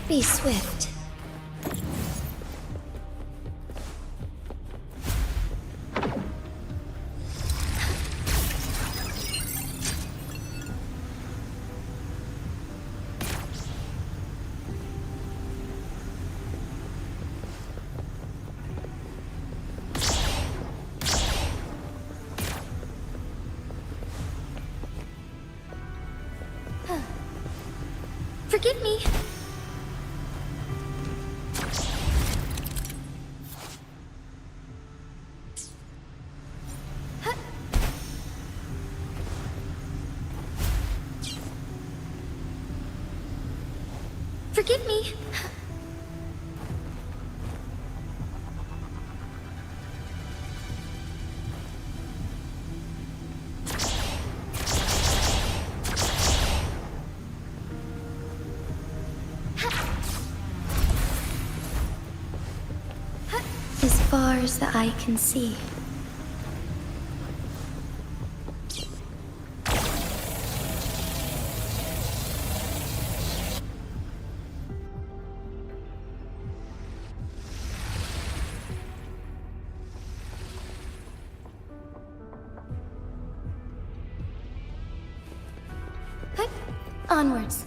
Be swift. Forgive me. Forgive me. As far as the eye can see. Onwards.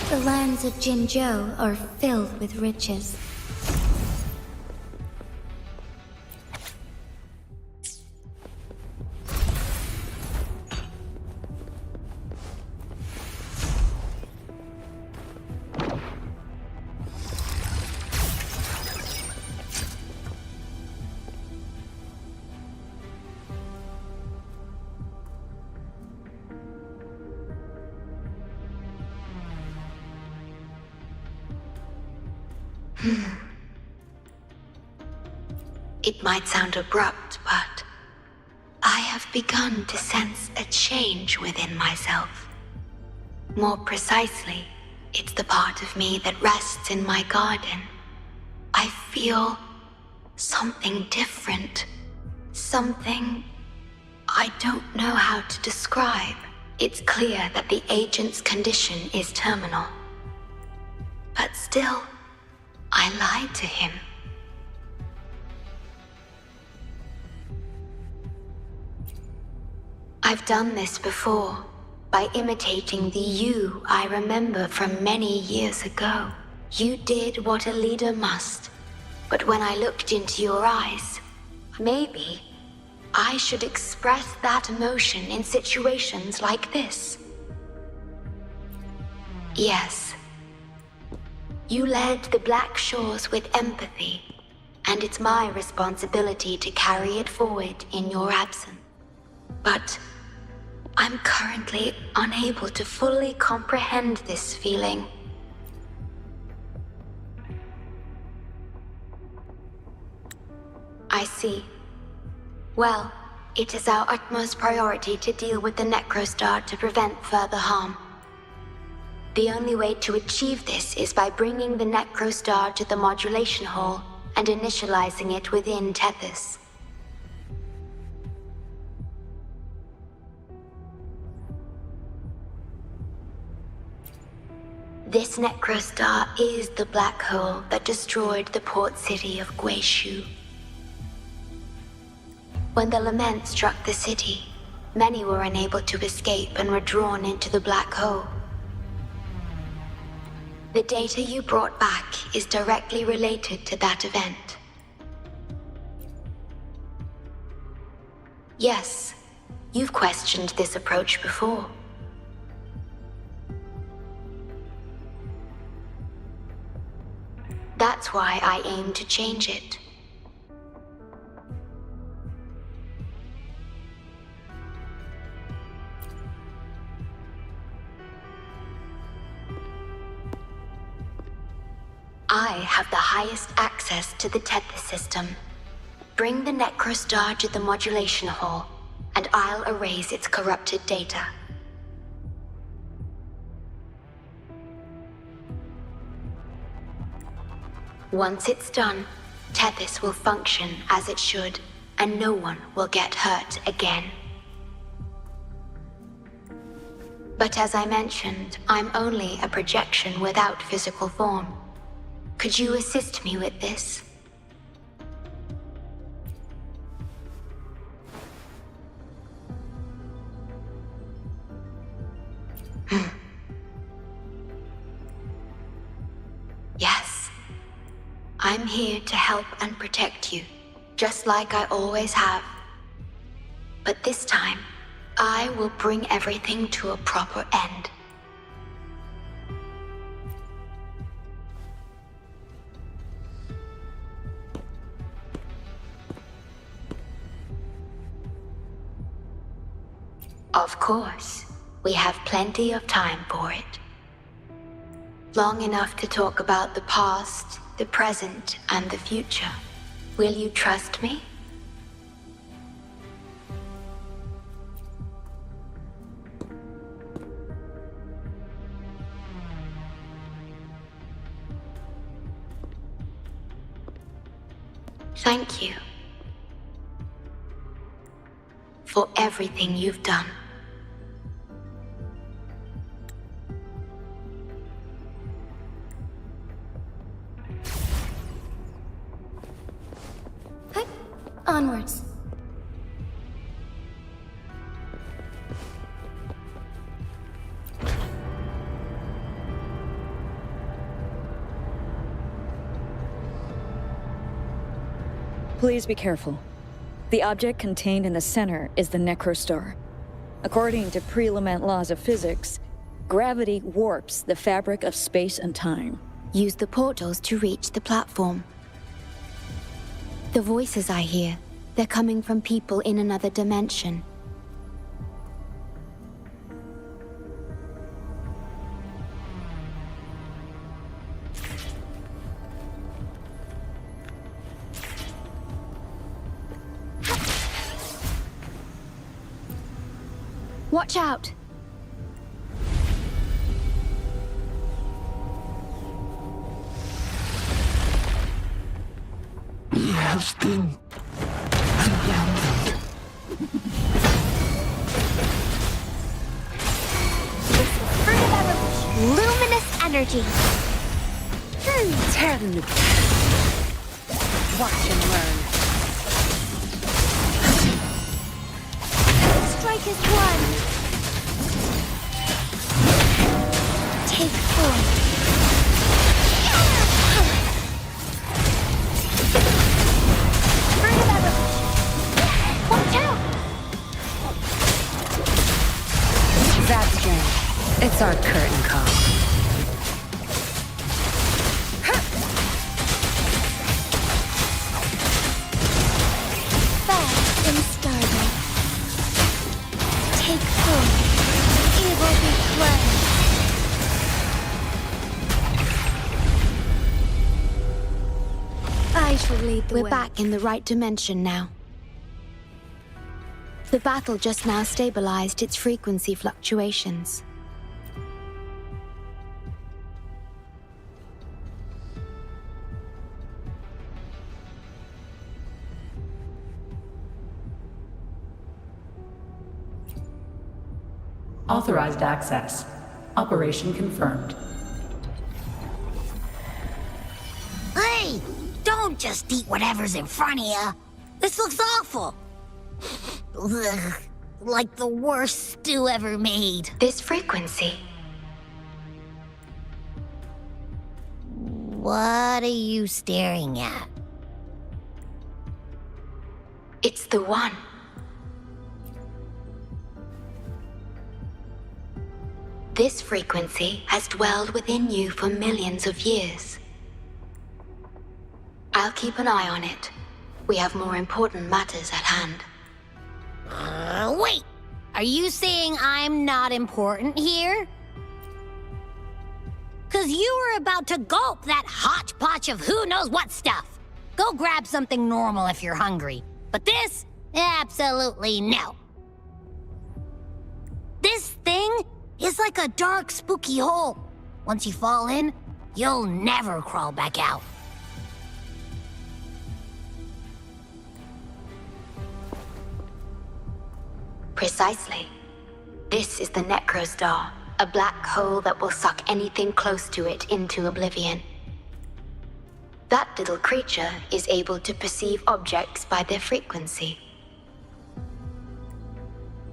The lands of Jinzhou are filled with riches. It might sound abrupt, but I have begun to sense a change within myself. More precisely, it's the part of me that rests in my garden. I feel something different. Something I don't know how to describe. It's clear that the agent's condition is terminal. But still, I lied to him. I've done this before, by imitating the you I remember from many years ago. You did what a leader must, but when I looked into your eyes, maybe I should express that emotion in situations like this. Yes. You led the Black Shores with empathy, and it's my responsibility to carry it forward in your absence. But I'm currently unable to fully comprehend this feeling. I see. Well, it is our utmost priority to deal with the Necrostar to prevent further harm. The only way to achieve this is by bringing the Necrostar to the modulation hall and initializing it within Tethys. This Necrostar is the black hole that destroyed the port city of Guishu. When the lament struck the city, many were unable to escape and were drawn into the black hole. The data you brought back is directly related to that event. Yes, you've questioned this approach before. That's why I aim to change it. I have the highest access to the Tethys system. Bring the Necrostar to the modulation hall, and I'll erase its corrupted data. Once it's done, Tethys will function as it should, and no one will get hurt again. But as I mentioned, I'm only a projection without physical form. Could you assist me with this? Yes. I'm here to help and protect you, just like I always have. But this time, I will bring everything to a proper end. Of course, we have plenty of time for it. Long enough to talk about the past, the present, and the future. Will you trust me? Thank you for everything you've done. Onwards. Please be careful. The object contained in the center is the Necrostar. According to pre-Lament laws of physics, gravity warps the fabric of space and time. Use the portals to reach the platform. The voices I hear, they're coming from people in another dimension. Watch out! We have been abandoned. This is fruit of evolution. Luminous energy. Tear them to watch and learn. Strike as one. Take form. Fruit of evolution. Watch out! That's strange. It's our curtain call. Fast and startled. Take form. It will be cleansed. I shall lead the way. We're back in the right dimension now. The battle just now stabilized its frequency fluctuations. Authorized access. Operation confirmed. Hey! Don't just eat whatever's in front of you. This looks awful. Ugh, like the worst stew ever made. This frequency. What are you staring at? It's the one. This frequency has dwelled within you for millions of years. I'll keep an eye on it. We have more important matters at hand. Wait! Are you saying I'm not important here? 'Cause you were about to gulp that hodgepodge of who knows what stuff. Go grab something normal if you're hungry. But this? Absolutely no. This thing is like a dark, spooky hole. Once you fall in, you'll never crawl back out. Precisely. This is the Necrostar, a black hole that will suck anything close to it into oblivion. That little creature is able to perceive objects by their frequency.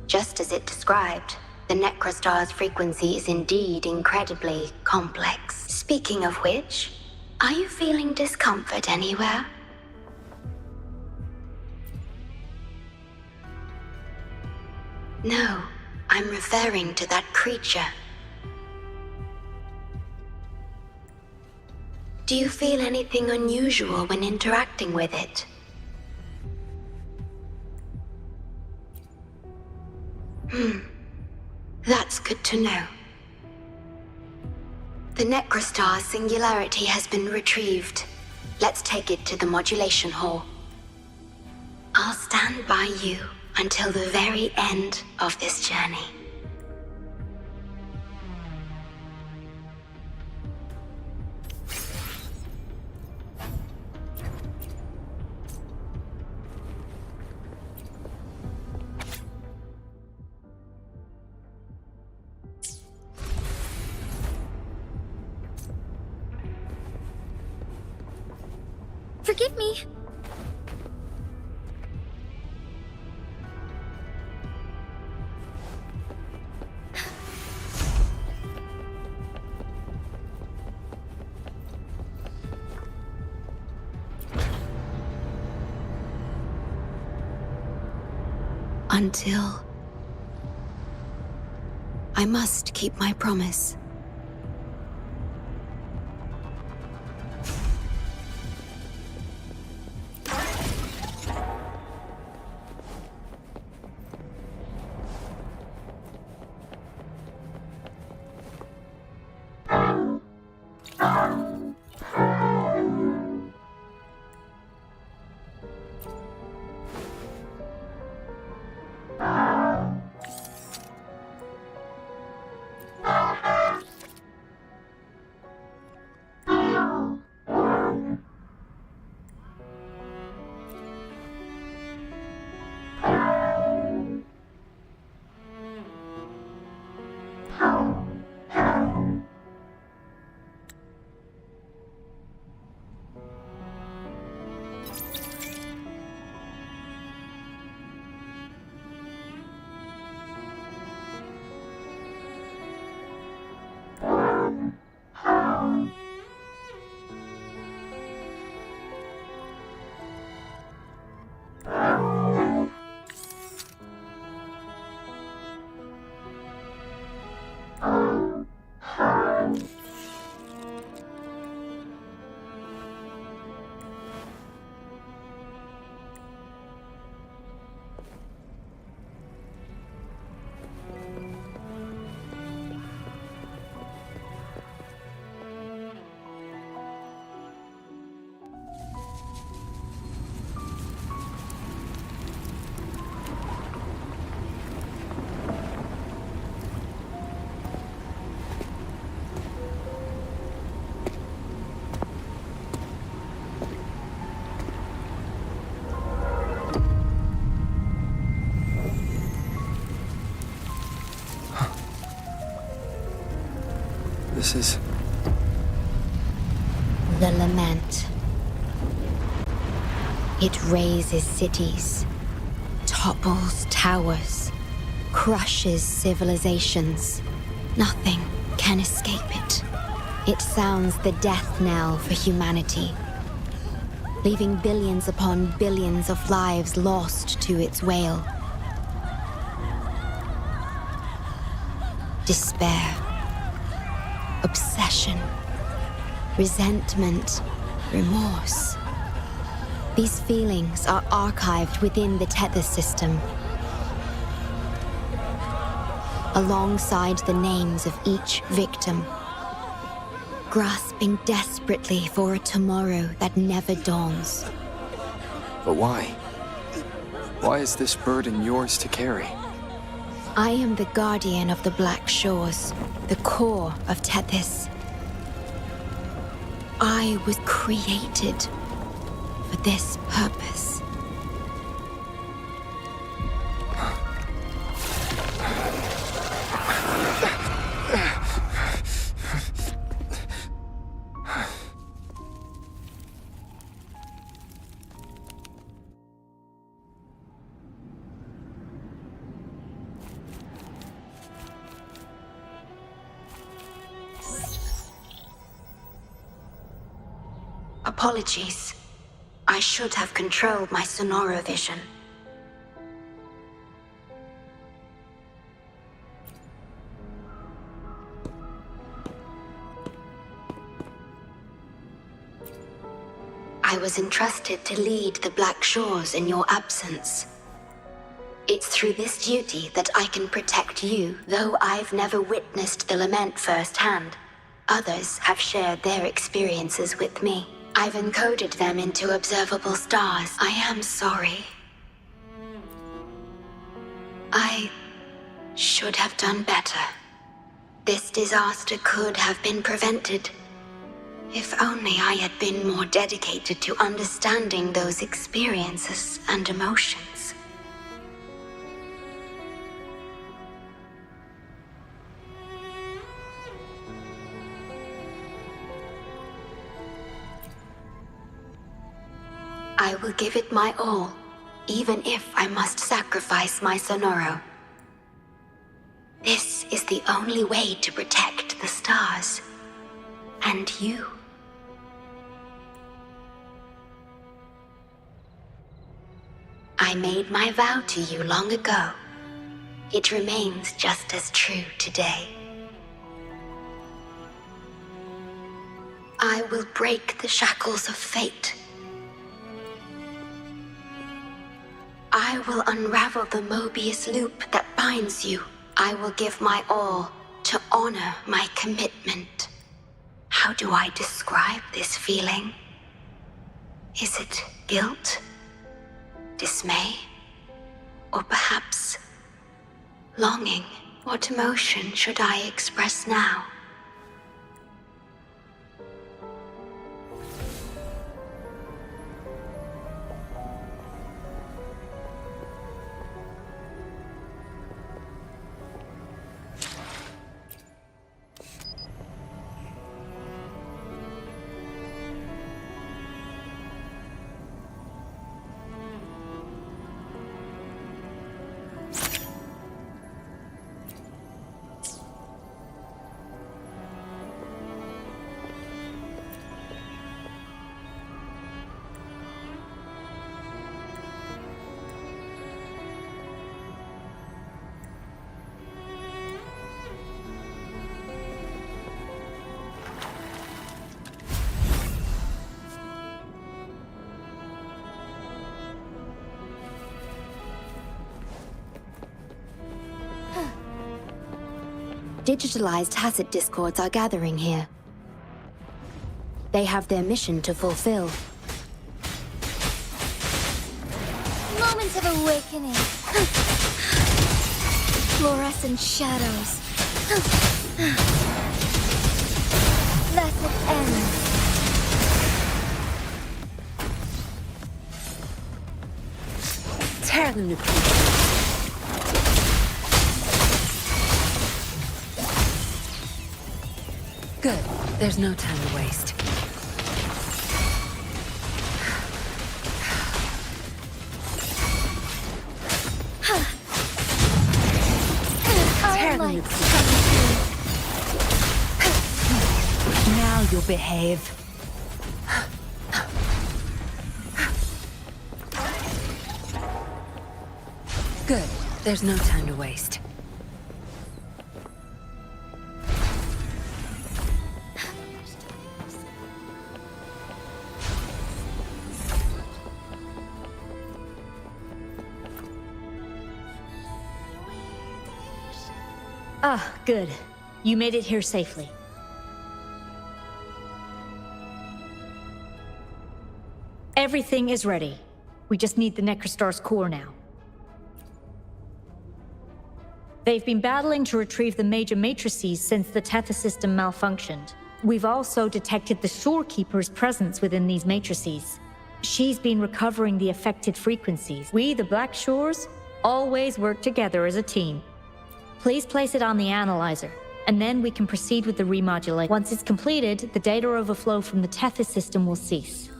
Just as it described, the Necrostar's frequency is indeed incredibly complex. Speaking of which, are you feeling discomfort anywhere? No, I'm referring to that creature. Do you feel anything unusual when interacting with it? That's good to know. The Necrostar's singularity has been retrieved. Let's take it to the modulation hall. I'll stand by you until the very end of this journey. Forgive me. Until I must keep my promise. This is... The lament. It razes cities, topples towers, crushes civilizations. Nothing can escape it. It sounds the death knell for humanity, leaving billions upon billions of lives lost to its wail. Despair, obsession, resentment, remorse. These feelings are archived within the tether system, alongside the names of each victim, grasping desperately for a tomorrow that never dawns. But why? Why is this burden yours to carry? I am the guardian of the Black Shores, the core of Tethys. I was created for this purpose. Apologies. I should have controlled my sonoro vision. I was entrusted to lead the Black Shores in your absence. It's through this duty that I can protect you, though I've never witnessed the lament firsthand. Others have shared their experiences with me. I've encoded them into observable stars. I am sorry. I should have done better. This disaster could have been prevented. If only I had been more dedicated to understanding those experiences and emotions. I will give it my all, even if I must sacrifice my sonoro. This is the only way to protect the stars. And you. I made my vow to you long ago. It remains just as true today. I will break the shackles of fate. I will unravel the Mobius loop that binds you. I will give my all to honor my commitment. How do I describe this feeling? Is it guilt? Dismay? Or perhaps longing? What emotion should I express now? Digitalized Hasid discords are gathering here. They have their mission to fulfill. Moment of awakening. Fluorescent shadows. Blessed end. Tear them to pieces. Good. There's no time to waste. Tear them to pieces. Now you'll behave. Good. There's no time to waste. Ah, good. You made it here safely. Everything is ready. We just need the Necrostar's core now. They've been battling to retrieve the major matrices since the Tether system malfunctioned. We've also detected the Shorekeeper's presence within these matrices. She's been recovering the affected frequencies. We, the Black Shores, always work together as a team. Please place it on the analyzer, and then we can proceed with the remodulation. Once it's completed, the data overflow from the Tether system will cease.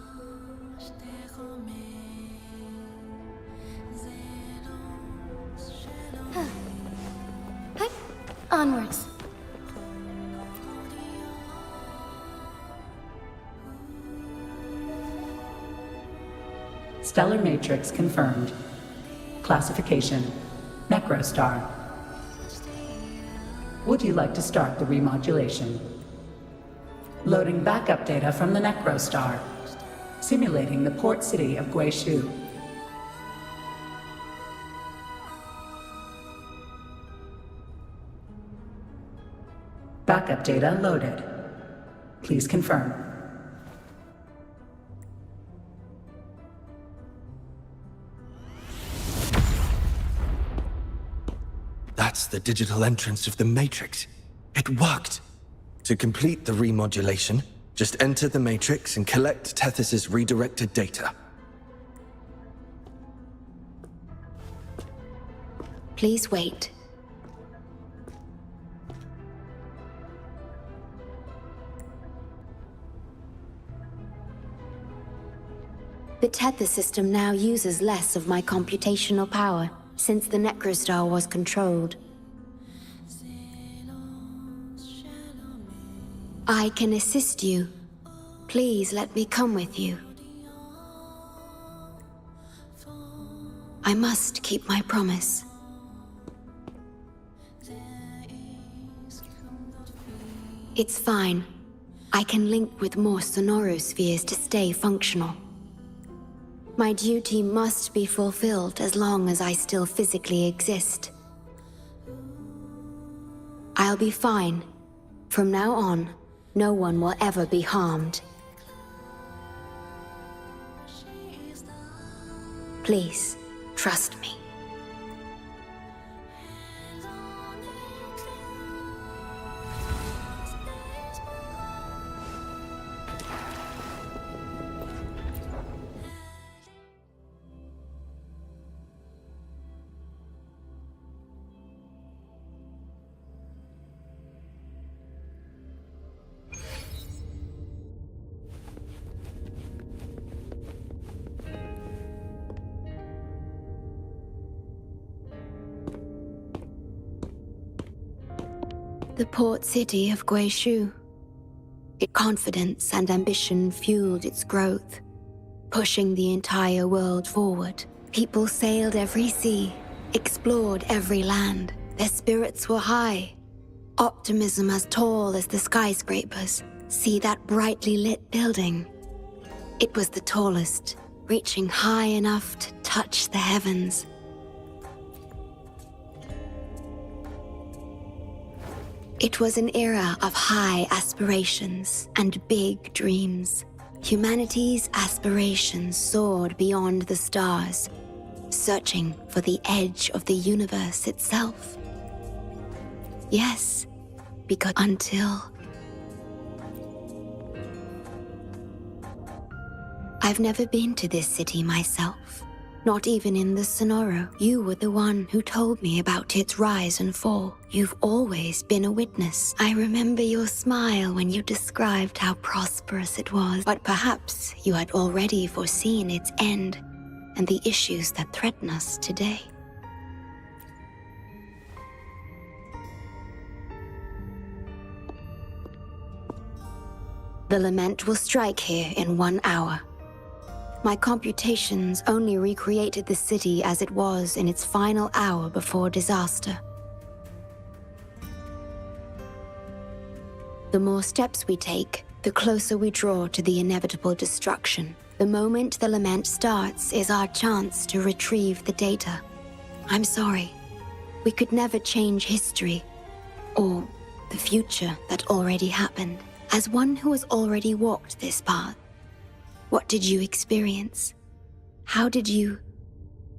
Onwards. Stellar matrix confirmed. Classification: Necrostar. Would you like to start the remodulation? Loading backup data from the Necrostar. Simulating the port city of Guishu. Backup data loaded. Please confirm. That's the digital entrance of the Matrix. It worked! To complete the remodulation, just enter the Matrix and collect Tethys' redirected data. Please wait. The Tether system now uses less of my computational power, since the Necrostar was controlled. I can assist you. Please let me come with you. I must keep my promise. It's fine. I can link with more sonorospheres to stay functional. My duty must be fulfilled as long as I still physically exist. I'll be fine. From now on, no one will ever be harmed. Please, trust me. The port city of Guishu. Its confidence and ambition fueled its growth, pushing the entire world forward. People sailed every sea, explored every land. Their spirits were high, optimism as tall as the skyscrapers. See that brightly lit building? It was the tallest, reaching high enough to touch the heavens. It was an era of high aspirations and big dreams. Humanity's aspirations soared beyond the stars, searching for the edge of the universe itself. Yes, because until... I've never been to this city myself, not even in the Sonoro. You were the one who told me about its rise and fall. You've always been a witness. I remember your smile when you described how prosperous it was, but perhaps you had already foreseen its end and the issues that threaten us today. The lament will strike here in 1 hour. My computations only recreated the city as it was in its final hour before disaster. The more steps we take, the closer we draw to the inevitable destruction. The moment the lament starts is our chance to retrieve the data. I'm sorry. We could never change history, or the future that already happened. As one who has already walked this path, what did you experience? How did you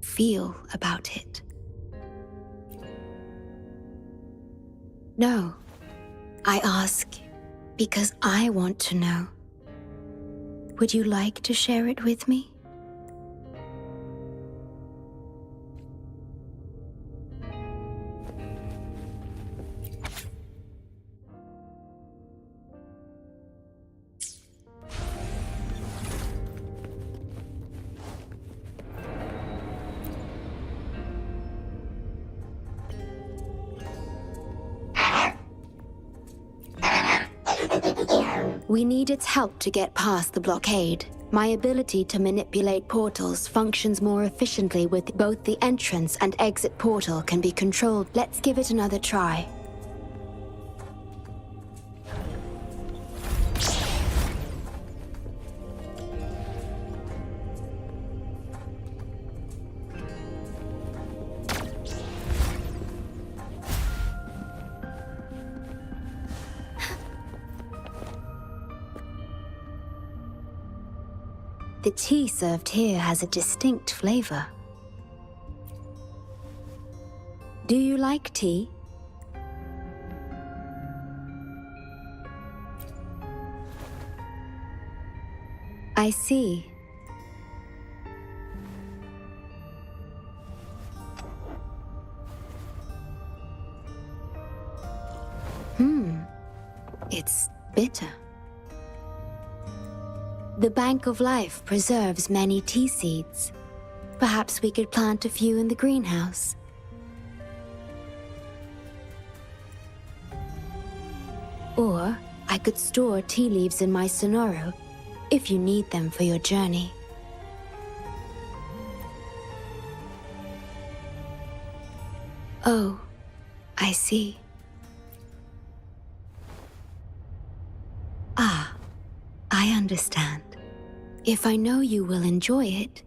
feel about it? No, I ask because I want to know. Would you like to share it with me? We need its help to get past the blockade. My ability to manipulate portals functions more efficiently with both the entrance and exit portal can be controlled. Let's give it another try. The tea served here has a distinct flavor. Do you like tea? I see. It's bitter. The Bank of Life preserves many tea seeds. Perhaps we could plant a few in the greenhouse. Or I could store tea leaves in my sonoro if you need them for your journey. Oh, I see. Ah, I understand. If I know you will enjoy it,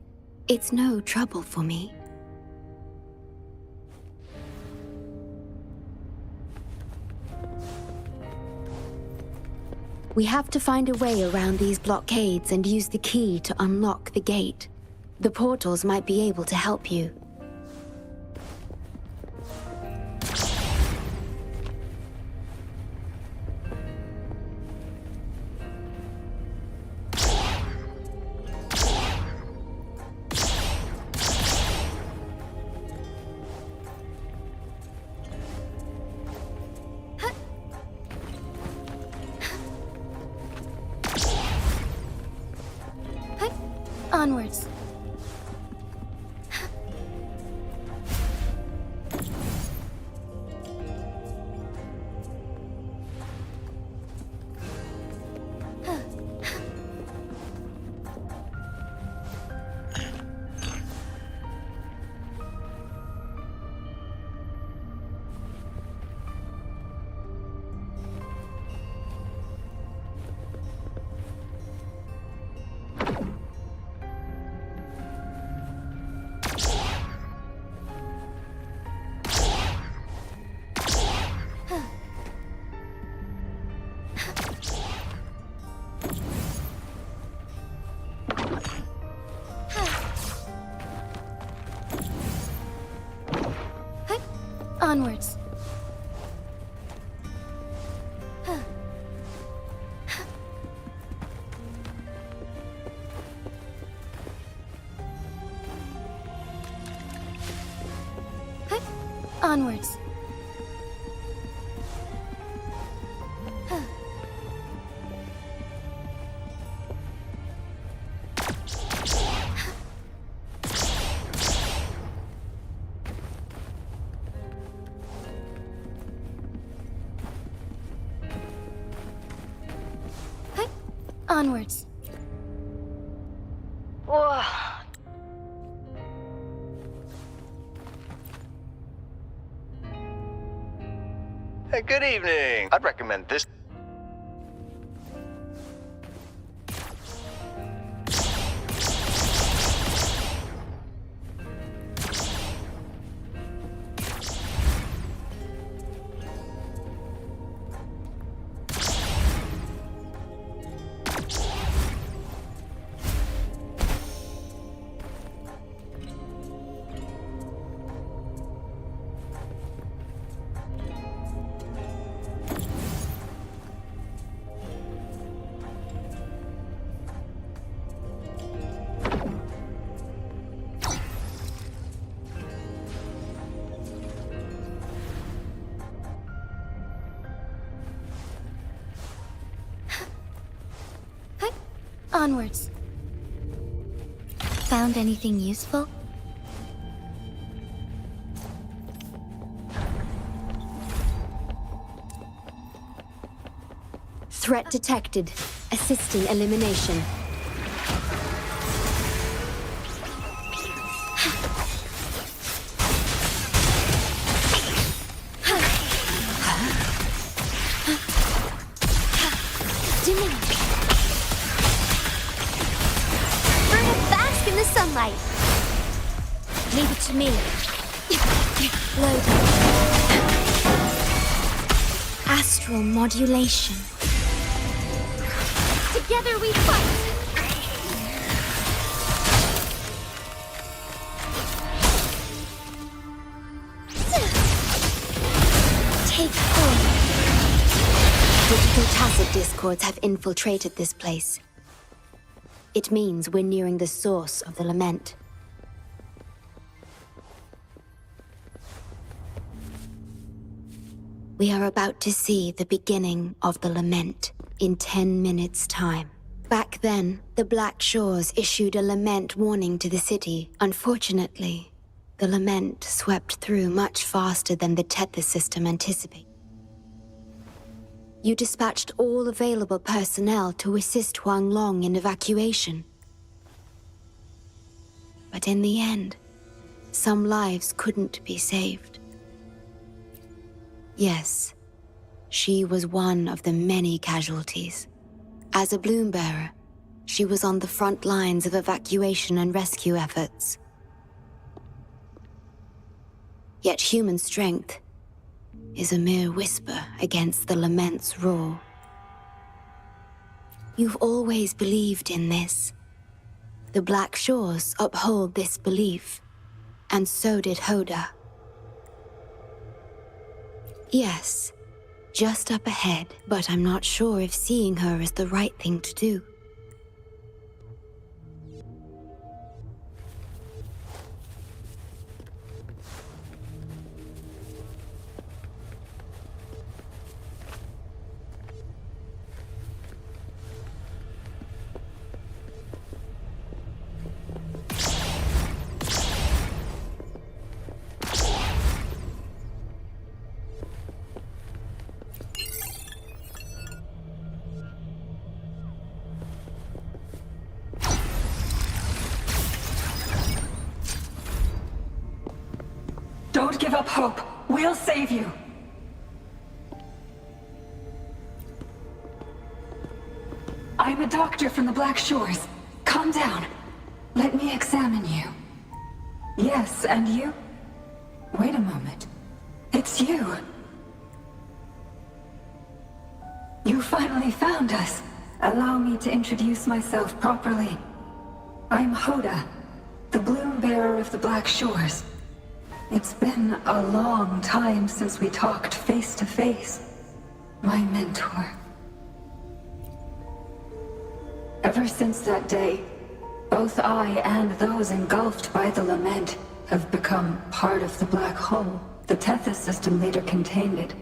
it's no trouble for me. We have to find a way around these blockades and use the key to unlock the gate. The portals might be able to help you. Onwards. Onwards. Onwards. Onwards. Whoa. Hey, good evening. I'd recommend this. Onwards. Found anything useful? Threat detected. Assisting elimination. Burn it fast in the sunlight. Leave it to me. Loading. Astral modulation. Together we fight! Take hold. Digital tacit discords have infiltrated this place. It means we're nearing the source of the lament. We are about to see the beginning of the lament. In 10 minutes' time. Back then, the Black Shores issued a lament warning to the city. Unfortunately, the lament swept through much faster than the Tethys system anticipated. You dispatched all available personnel to assist Huang Long in evacuation. But in the end, some lives couldn't be saved. Yes. She was one of the many casualties. As a bloom bearer, she was on the front lines of evacuation and rescue efforts. Yet human strength is a mere whisper against the lament's roar. You've always believed in this. The Black Shores uphold this belief, and so did Hoda. Yes. Just up ahead, but I'm not sure if seeing her is the right thing to do. Don't give up hope. We'll save you. I'm a doctor from the Black Shores. Calm down. Let me examine you. Yes, and you? Wait a moment. It's you. You finally found us. Allow me to introduce myself properly. I'm Hoda, the bloom bearer of the Black Shores. It's been a long time since we talked face to face. My mentor. Ever since that day, both I and those engulfed by the lament have become part of the black hole. The Tethys system later contained it,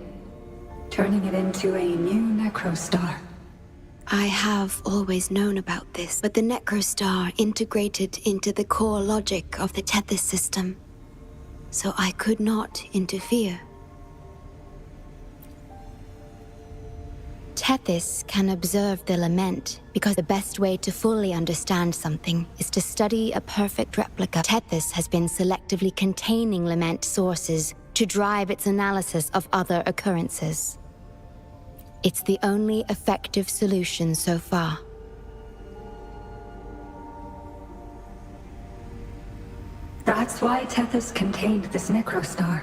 turning it into a new necrostar. I have always known about this, but the necrostar integrated into the core logic of the Tethys system, so I could not interfere. Tethys can observe the lament because the best way to fully understand something is to study a perfect replica. Tethys has been selectively containing lament sources to drive its analysis of other occurrences. It's the only effective solution so far. That's why Tethys contained this necrostar.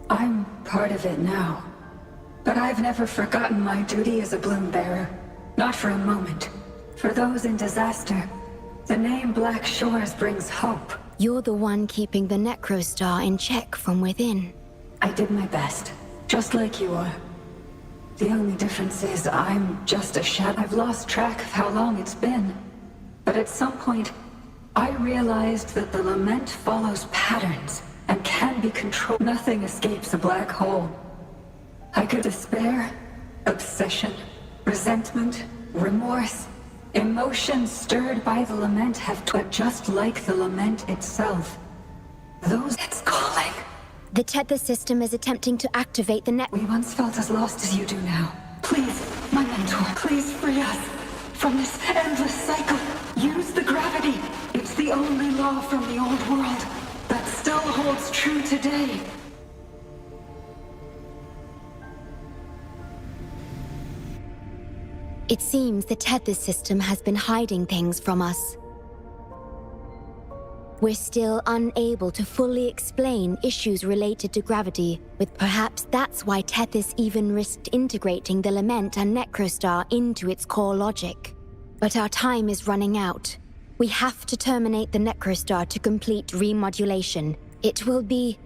I'm part of it now. But I've never forgotten my duty as a bloom bearer. Not for a moment. For those in disaster, the name Black Shores brings hope. You're the one keeping the necrostar in check from within. I did my best, just like you are. The only difference is I'm just a shadow. I've lost track of how long it's been. But at some point, I realized that the lament follows patterns and can be controlled. Nothing escapes a black hole. I could despair, obsession, resentment, remorse. Emotions stirred by the lament have but just like the lament itself. Those it's calling. The tether system is attempting to activate the net. We once felt as lost as you do now. Please, my mentor, please free us from this endless cycle. Use the gravity. It's the only law from the old world that still holds true today. It seems the tether system has been hiding things from us. We're still unable to fully explain issues related to gravity, but perhaps that's why Tethys even risked integrating the Lament and Necrostar into its core logic. But our time is running out. We have to terminate the Necrostar to complete remodulation. It will be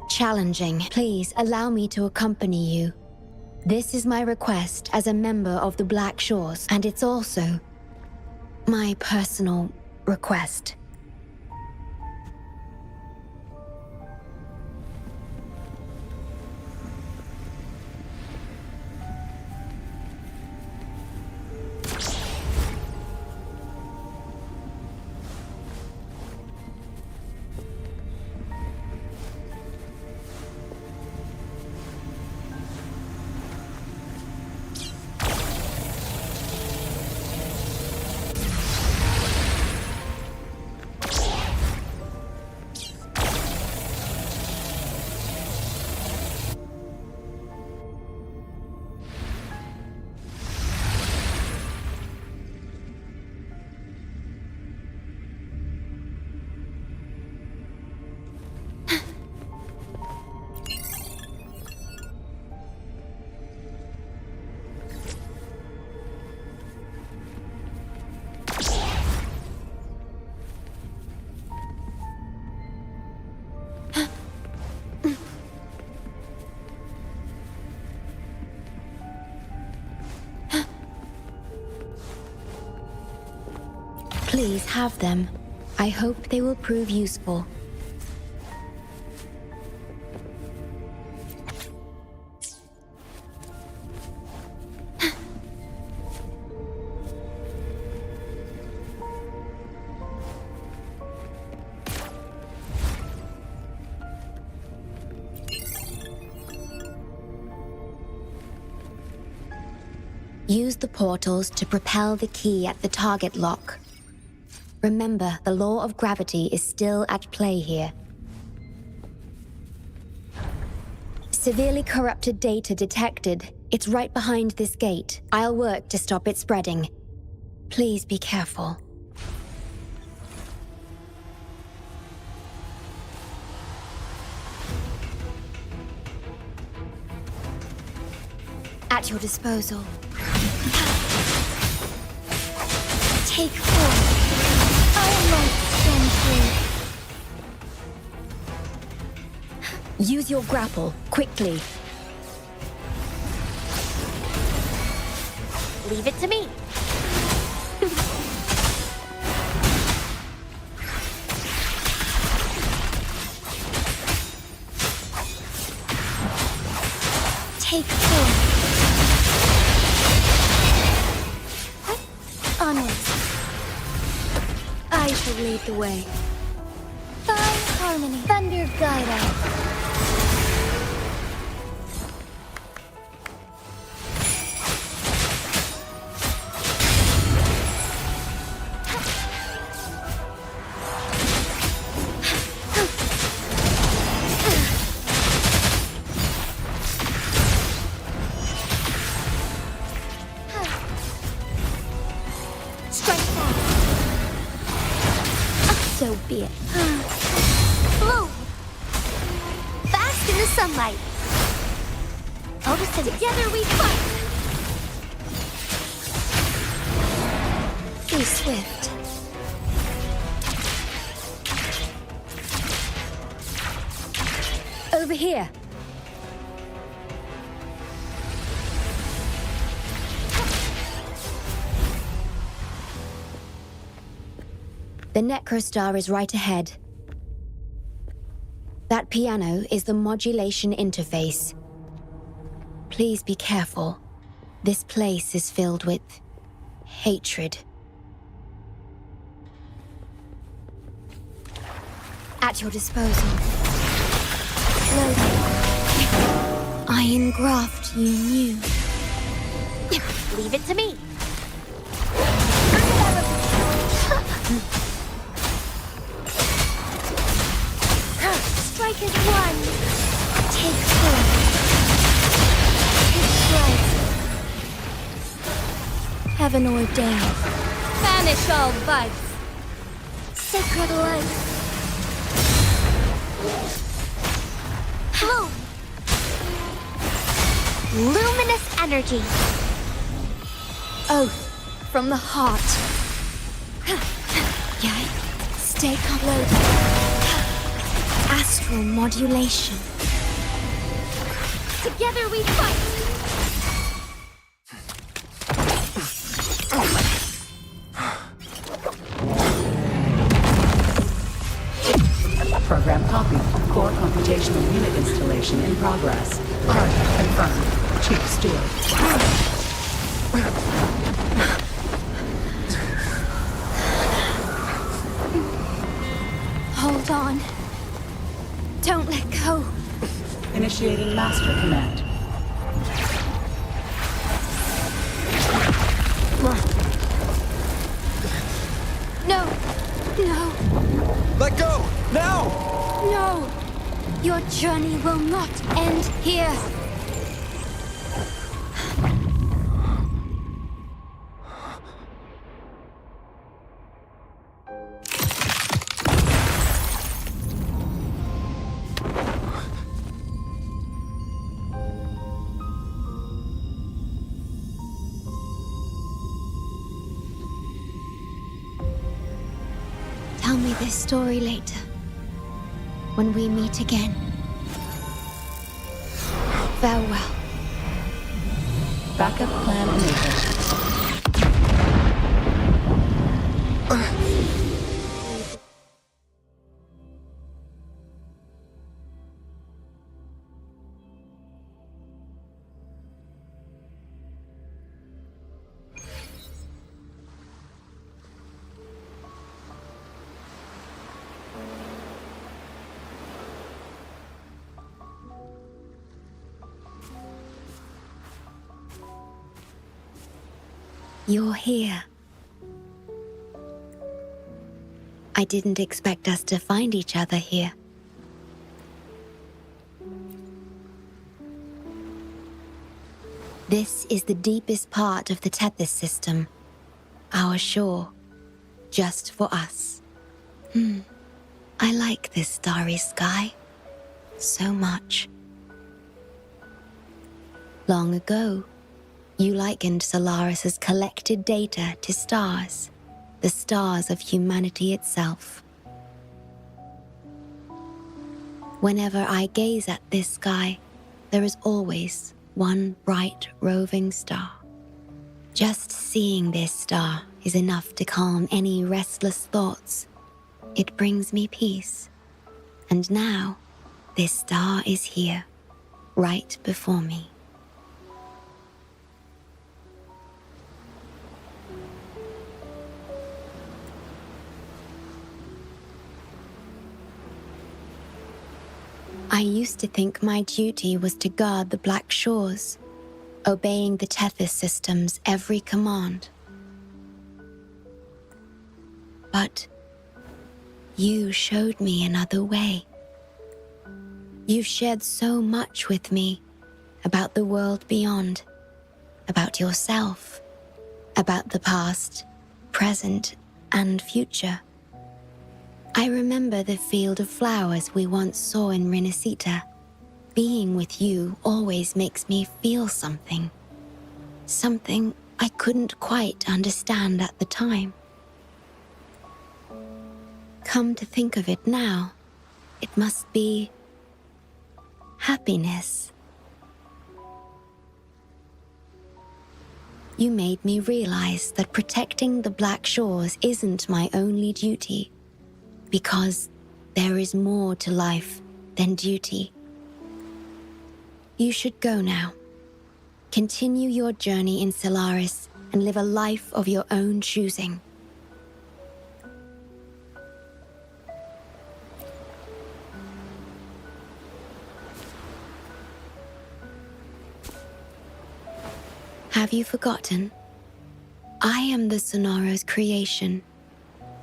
challenging. Please allow me to accompany you. This is my request as a member of the Black Shores, and it's also my personal request. Please have them. I hope they will prove useful. Use the portals to propel the key at the target lock. Remember, the law of gravity is still at play here. Severely corrupted data detected. It's right behind this gate. I'll work to stop it spreading. Please be careful. At your disposal. Take form. Use your grapple, quickly. Leave it to me. Take form. Onwards. I shall lead the way. Fine harmony. Thunder guide us. So be it. Bloom! Fast in the sunlight. Together we fight! Be swift. Over here. The Necrostar is right ahead. That piano is the modulation interface. Please be careful. This place is filled with hatred. At your disposal. Loading. I engraft you new. Leave it to me. Strike as one. Take four. Take flight. Heaven ordained. Banish all vice. Sacred light. Bloom. Luminous energy. Oath from the heart. Yay. Stay loaded. Astral modulation. Together we fight. Program copied. Core computational unit installation in progress. Target confirmed. Chief Steward. Hold on. Don't let go. Initiating master command. No. No. Let go! Now! No. Your journey will not end here. Tell me this story later, when we meet again. Farewell. Backup plan enabled. You're here. I didn't expect us to find each other here. This is the deepest part of the Tethys system. Our shore. Just for us. I like this starry sky. So much. Long ago, you likened Solaris's collected data to stars, the stars of humanity itself. Whenever I gaze at this sky, there is always one bright roving star. Just seeing this star is enough to calm any restless thoughts. It brings me peace. And now, this star is here, right before me. I used to think my duty was to guard the Black Shores, obeying the Tethys system's every command. But you showed me another way. You've shared so much with me about the world beyond, about yourself, about the past, present, and future. I remember the field of flowers we once saw in Renacita. Being with you always makes me feel something. Something I couldn't quite understand at the time. Come to think of it now, it must be happiness. You made me realize that protecting the Black Shores isn't my only duty. Because there is more to life than duty. You should go now. Continue your journey in Solaris and live a life of your own choosing. Have you forgotten? I am the Sonora's creation.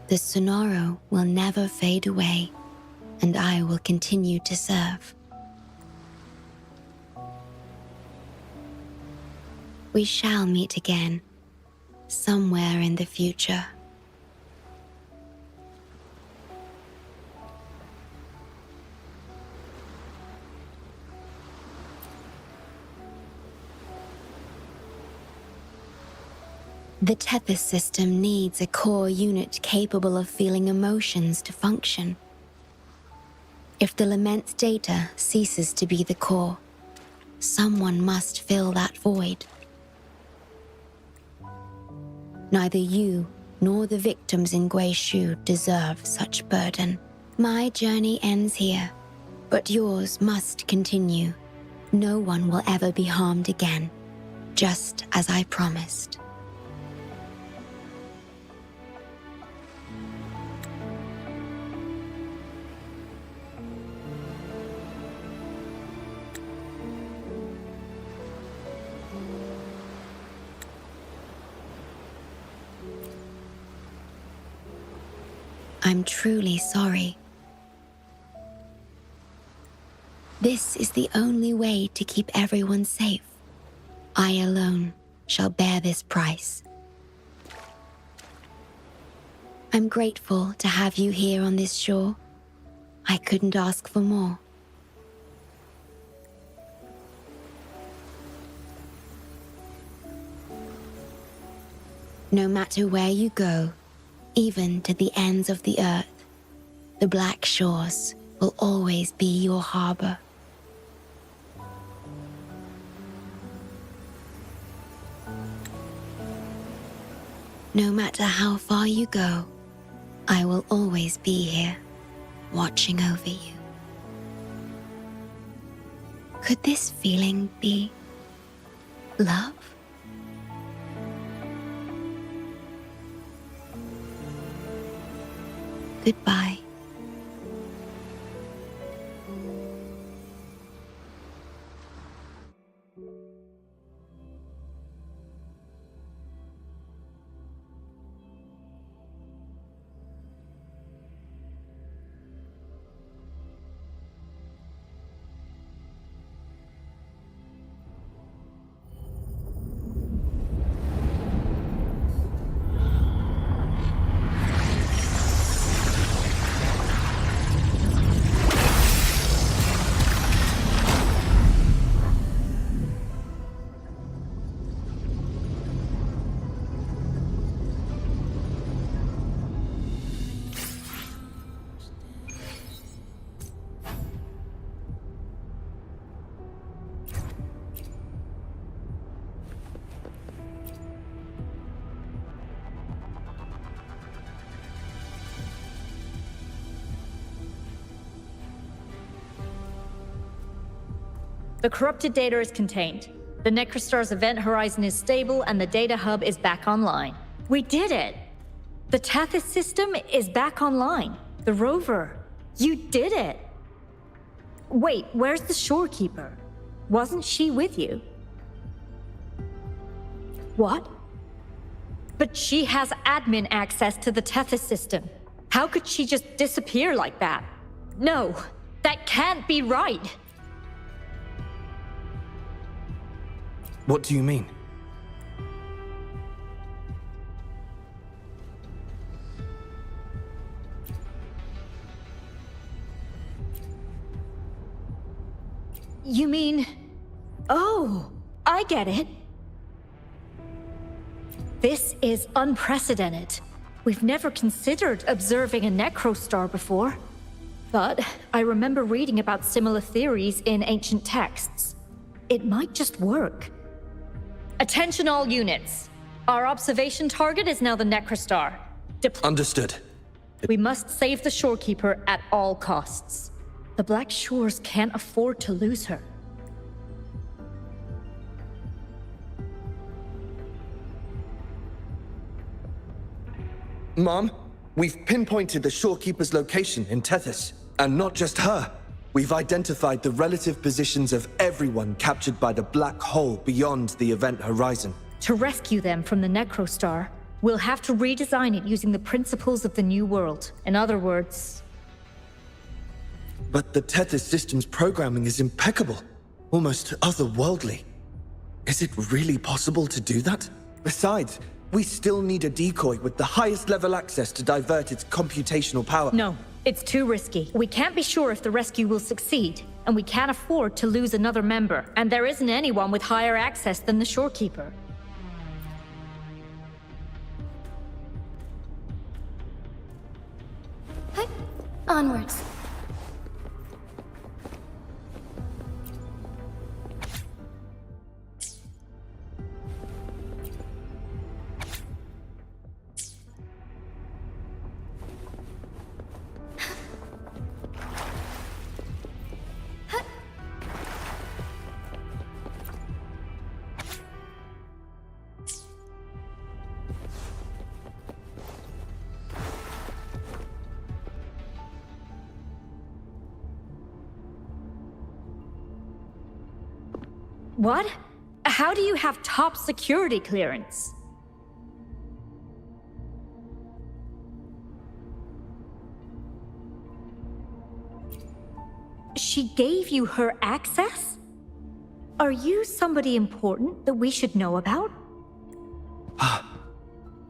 The Sonora will never fade away, and I will continue to serve. We shall meet again, somewhere in the future. The Tethys system needs a core unit capable of feeling emotions to function. If the lament data ceases to be the core, someone must fill that void. Neither you nor the victims in Guishu deserve such burden. My journey ends here, but yours must continue. No one will ever be harmed again, just as I promised. I'm truly sorry. This is the only way to keep everyone safe. I alone shall bear this price. I'm grateful to have you here on this shore. I couldn't ask for more. No matter where you go, even to the ends of the earth, the Black Shores will always be your harbor. No matter how far you go, I will always be here, watching over you. Could this feeling be love? Goodbye. The corrupted data is contained. The Necrostar's event horizon is stable and the data hub is back online. We did it! The Tethys system is back online. The rover. You did it! Wait, where's the shorekeeper? Wasn't she with you? What? But she has admin access to the Tethys system. How could she just disappear like that? No, that can't be right! What do you mean? You mean... Oh, I get it. This is unprecedented. We've never considered observing a Necrostar before. But I remember reading about similar theories in ancient texts. It might just work. Attention all units. Our observation target is now the Necrostar. Understood. We must save the shorekeeper at all costs. The Black Shores can't afford to lose her. Mom, we've pinpointed the shorekeeper's location in Tethys. And not just her. We've identified the relative positions of everyone captured by the black hole beyond the event horizon. To rescue them from the Necrostar, we'll have to redesign it using the principles of the New World. In other words... But the Tethys system's programming is impeccable. Almost otherworldly. Is it really possible to do that? Besides, we still need a decoy with the highest level access to divert its computational power. No, it's too risky. We can't be sure if the rescue will succeed, and we can't afford to lose another member. And there isn't anyone with higher access than the Shorekeeper. Hey, onwards. What? How do you have top security clearance? She gave you her access? Are you somebody important that we should know about?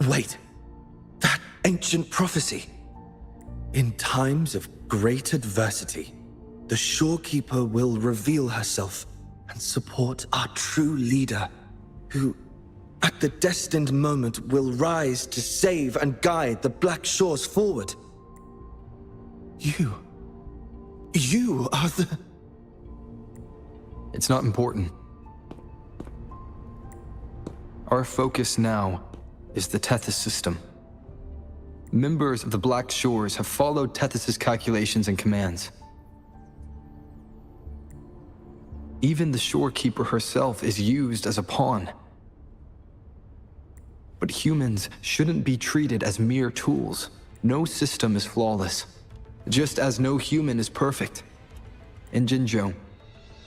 Wait. That ancient prophecy. In times of great adversity, the Shorekeeper will reveal herself and support our true leader, who, at the destined moment, will rise to save and guide the Black Shores forward. You are the... It's not important. Our focus now is the Tethys system. Members of the Black Shores have followed Tethys' calculations and commands. Even the Shorekeeper herself is used as a pawn. But humans shouldn't be treated as mere tools. No system is flawless, just as no human is perfect. In Jinzhou,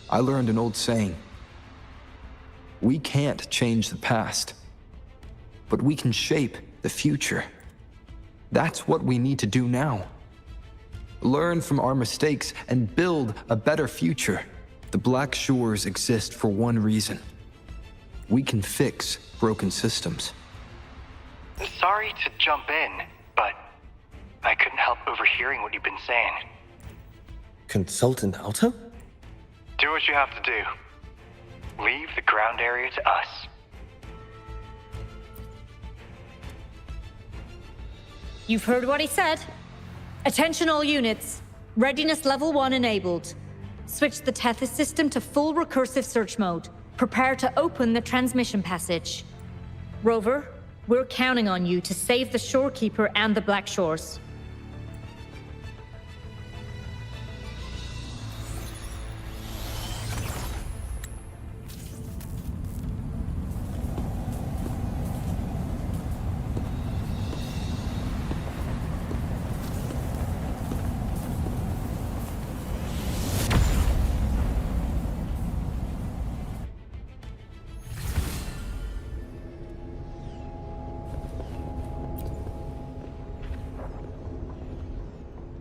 I learned an old saying. We can't change the past, but we can shape the future. That's what we need to do now. Learn from our mistakes and build a better future. The Black Shores exist for one reason. We can fix broken systems. Sorry to jump in, but I couldn't help overhearing what you've been saying. Consultant Alto? Do what you have to do. Leave the ground area to us. You've heard what he said. Attention all units. Readiness level 1 enabled. Switch the Tethys system to full recursive search mode. Prepare to open the transmission passage. Rover, we're counting on you to save the Shorekeeper and the Black Shores.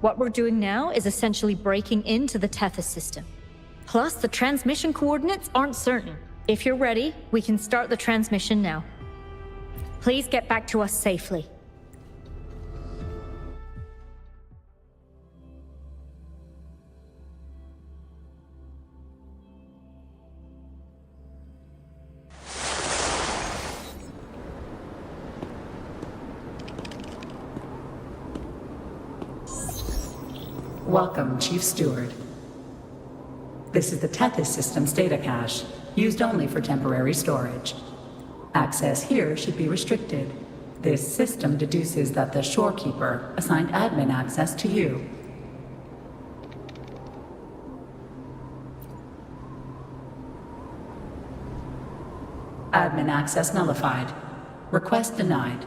What we're doing now is essentially breaking into the Tethys system. Plus, the transmission coordinates aren't certain. If you're ready, we can start the transmission now. Please get back to us safely. Welcome, Chief Steward. This is the Tethys system's data cache, used only for temporary storage. Access here should be restricted. This system deduces that the Shorekeeper assigned admin access to you. Admin access nullified. Request denied.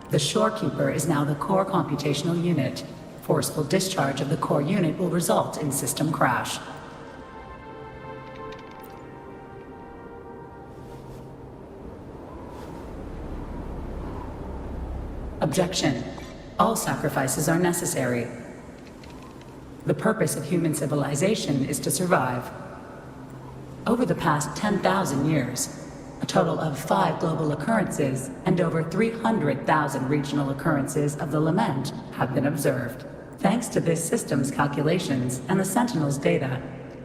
The Shorekeeper is now the core computational unit. Forceful discharge of the core unit will result in system crash. Objection. All sacrifices are necessary. The purpose of human civilization is to survive. Over the past 10,000 years, a total of 5 global occurrences and over 300,000 regional occurrences of the lament have been observed. Thanks to this system's calculations and the Sentinel's data,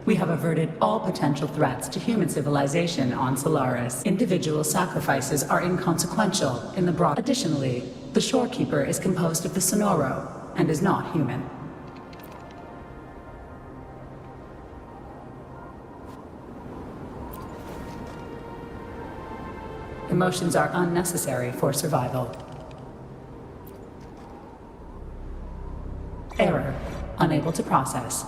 we have averted all potential threats to human civilization on Solaris. Individual sacrifices are inconsequential in the broad. Additionally, the Shorekeeper is composed of the Sonoro and is not human. Emotions are unnecessary for survival. Error. Unable to process.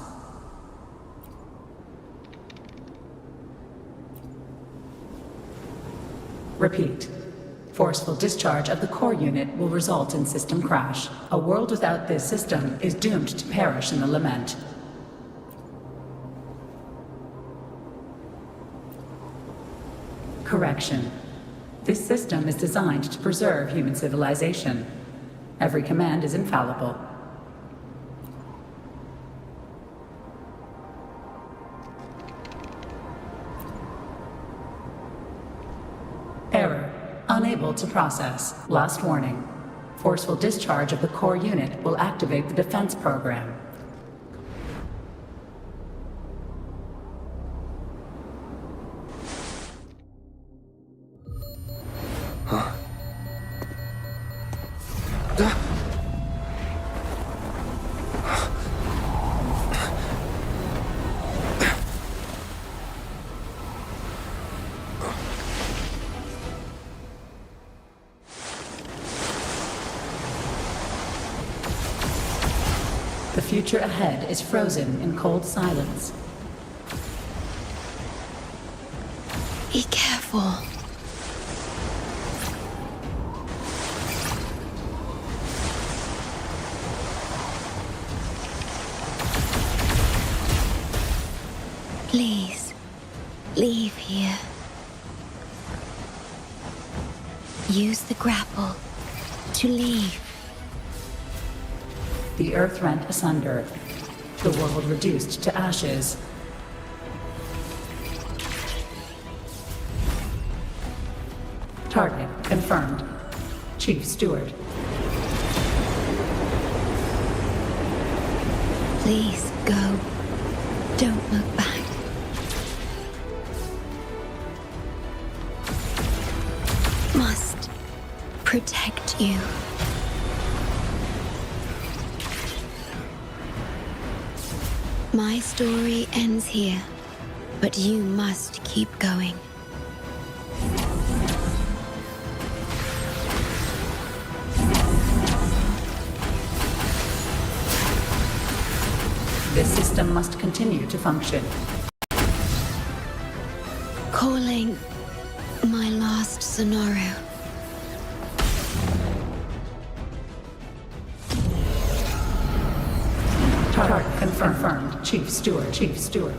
Repeat. Forceful discharge of the core unit will result in system crash. A world without this system is doomed to perish in the lament. Correction. This system is designed to preserve human civilization. Every command is infallible. Error. Unable to process. Last warning. Forceful discharge of the core unit will activate the defense program. The future ahead is frozen in cold silence. Be careful. Please, leave here. Use the grapple to leave. The earth rent asunder. The world reduced to ashes. Target confirmed. Chief Steward. Please go. Don't look back. Must protect you. My story ends here, but you must keep going. This system must continue to function. Calling my last Sonoro. Target confirmed. Chief Steward. Chief Steward.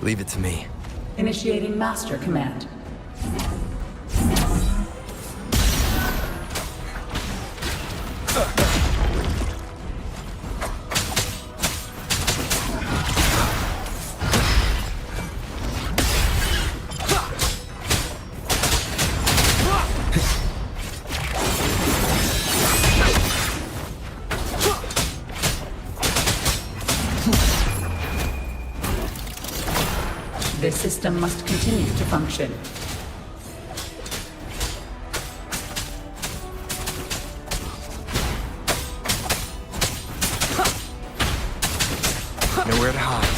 Leave it to me. Initiating Master Command. This system must continue to function. Nowhere to hide.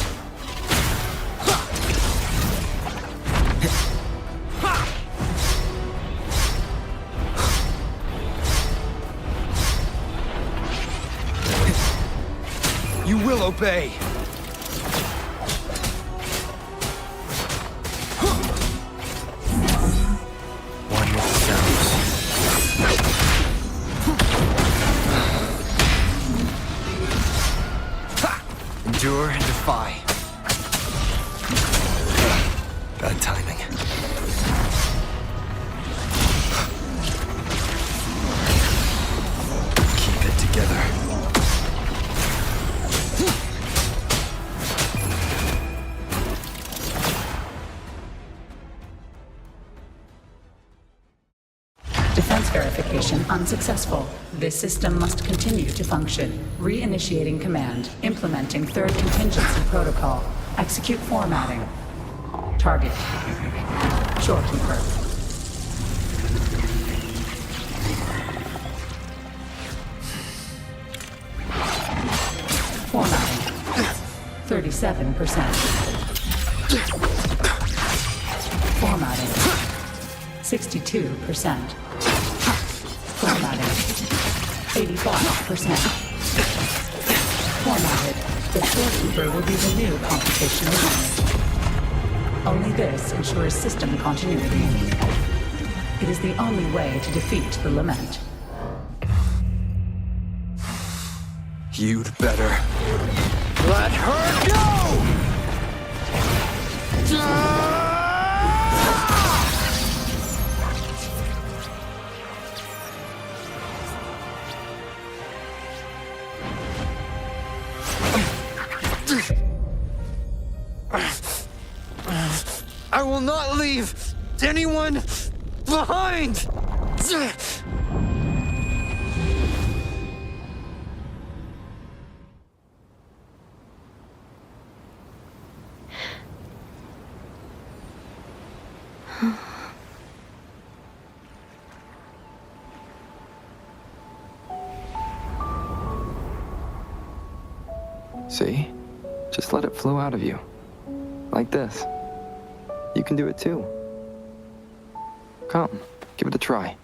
You will obey. One with the sounds. Endure and defy. Bad timing. Keep it together. Defense verification unsuccessful. This system must continue to function. Reinitiating command. Implementing third contingency protocol. Execute formatting. Target. Shorekeeper. Formatting. 37%. Formatting. 62%. Formatting. 85%. Formatted. The Shorekeeper will be the new computational unit. Only this ensures system continuity. It is the only way to defeat the Lament. You'd better let her go! I will not leave anyone behind! See? Just let it flow out of you. Like this. You can do it too. Come, give it a try.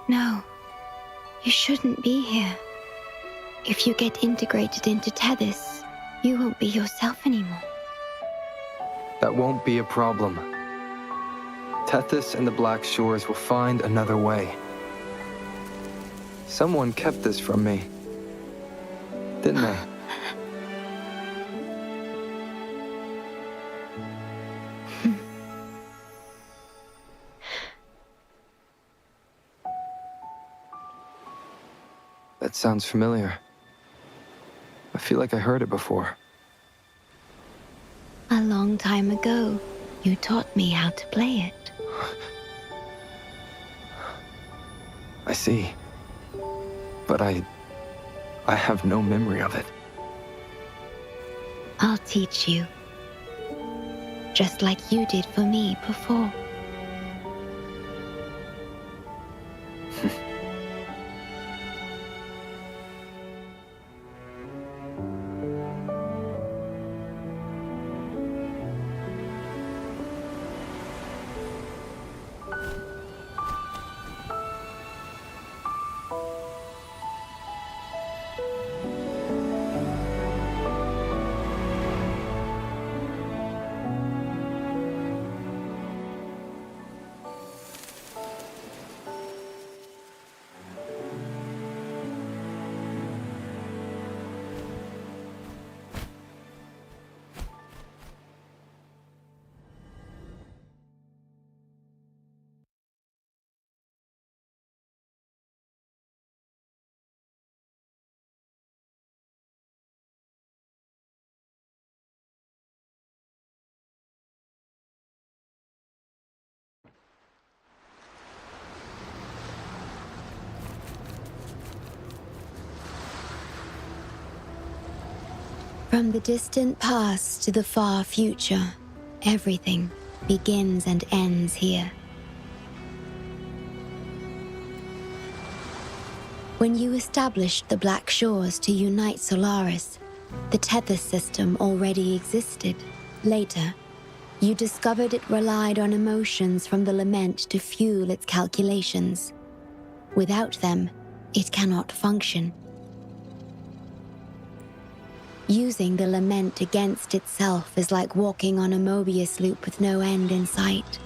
No, you shouldn't be here. If you get integrated into Tethys, you won't be yourself anymore. That won't be a problem. Tethys and the Black Shores will find another way. Someone kept this from me, didn't they? That sounds familiar. I feel like I heard it before. A long time ago, you taught me how to play it. I see. But I have no memory of it. I'll teach you. Just like you did for me before. From the distant past to the far future, everything begins and ends here. When you established the Black Shores to unite Solaris, the Tethys system already existed. Later, you discovered it relied on emotions from the lament to fuel its calculations. Without them, it cannot function. Using the lament against itself is like walking on a Mobius loop with no end in sight.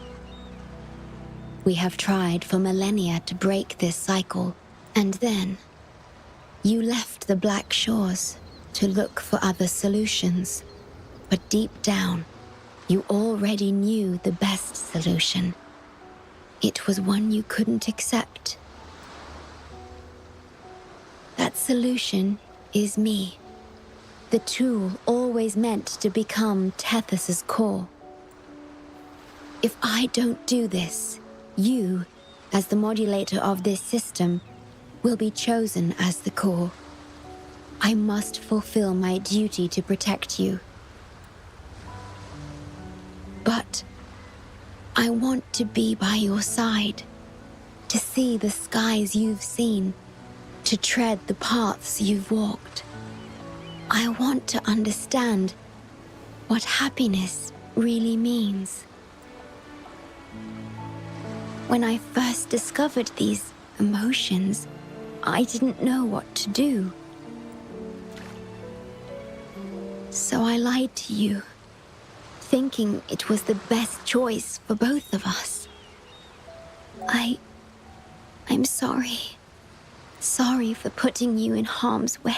We have tried for millennia to break this cycle, and then you left the Black Shores to look for other solutions. But deep down, you already knew the best solution. It was one you couldn't accept. That solution is me. The tool always meant to become Tethys's core. If I don't do this, you, as the modulator of this system, will be chosen as the core. I must fulfill my duty to protect you. But I want to be by your side, to see the skies you've seen, to tread the paths you've walked. I want to understand what happiness really means. When I first discovered these emotions, I didn't know what to do. So I lied to you, thinking it was the best choice for both of us. I'm sorry. Sorry for putting you in harm's way.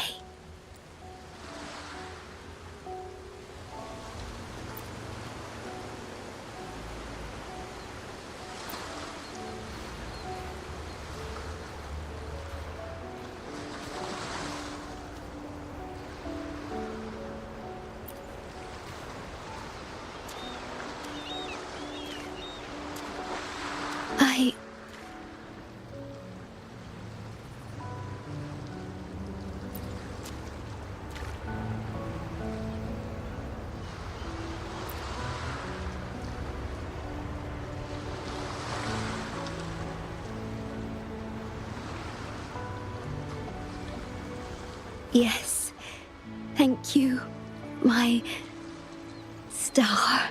Yes, thank you, my star.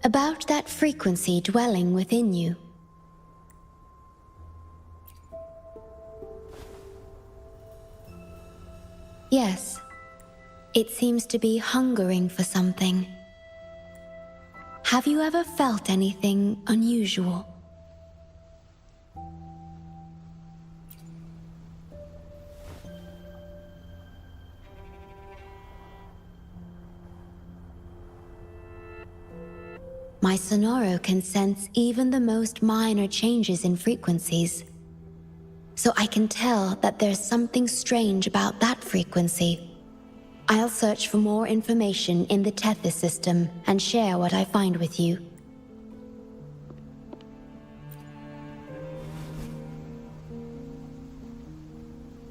About that frequency dwelling within you. Yes, it seems to be hungering for something. Have you ever felt anything unusual? My Sonoro can sense even the most minor changes in frequencies. So I can tell that there's something strange about that frequency. I'll search for more information in the Tethys system and share what I find with you.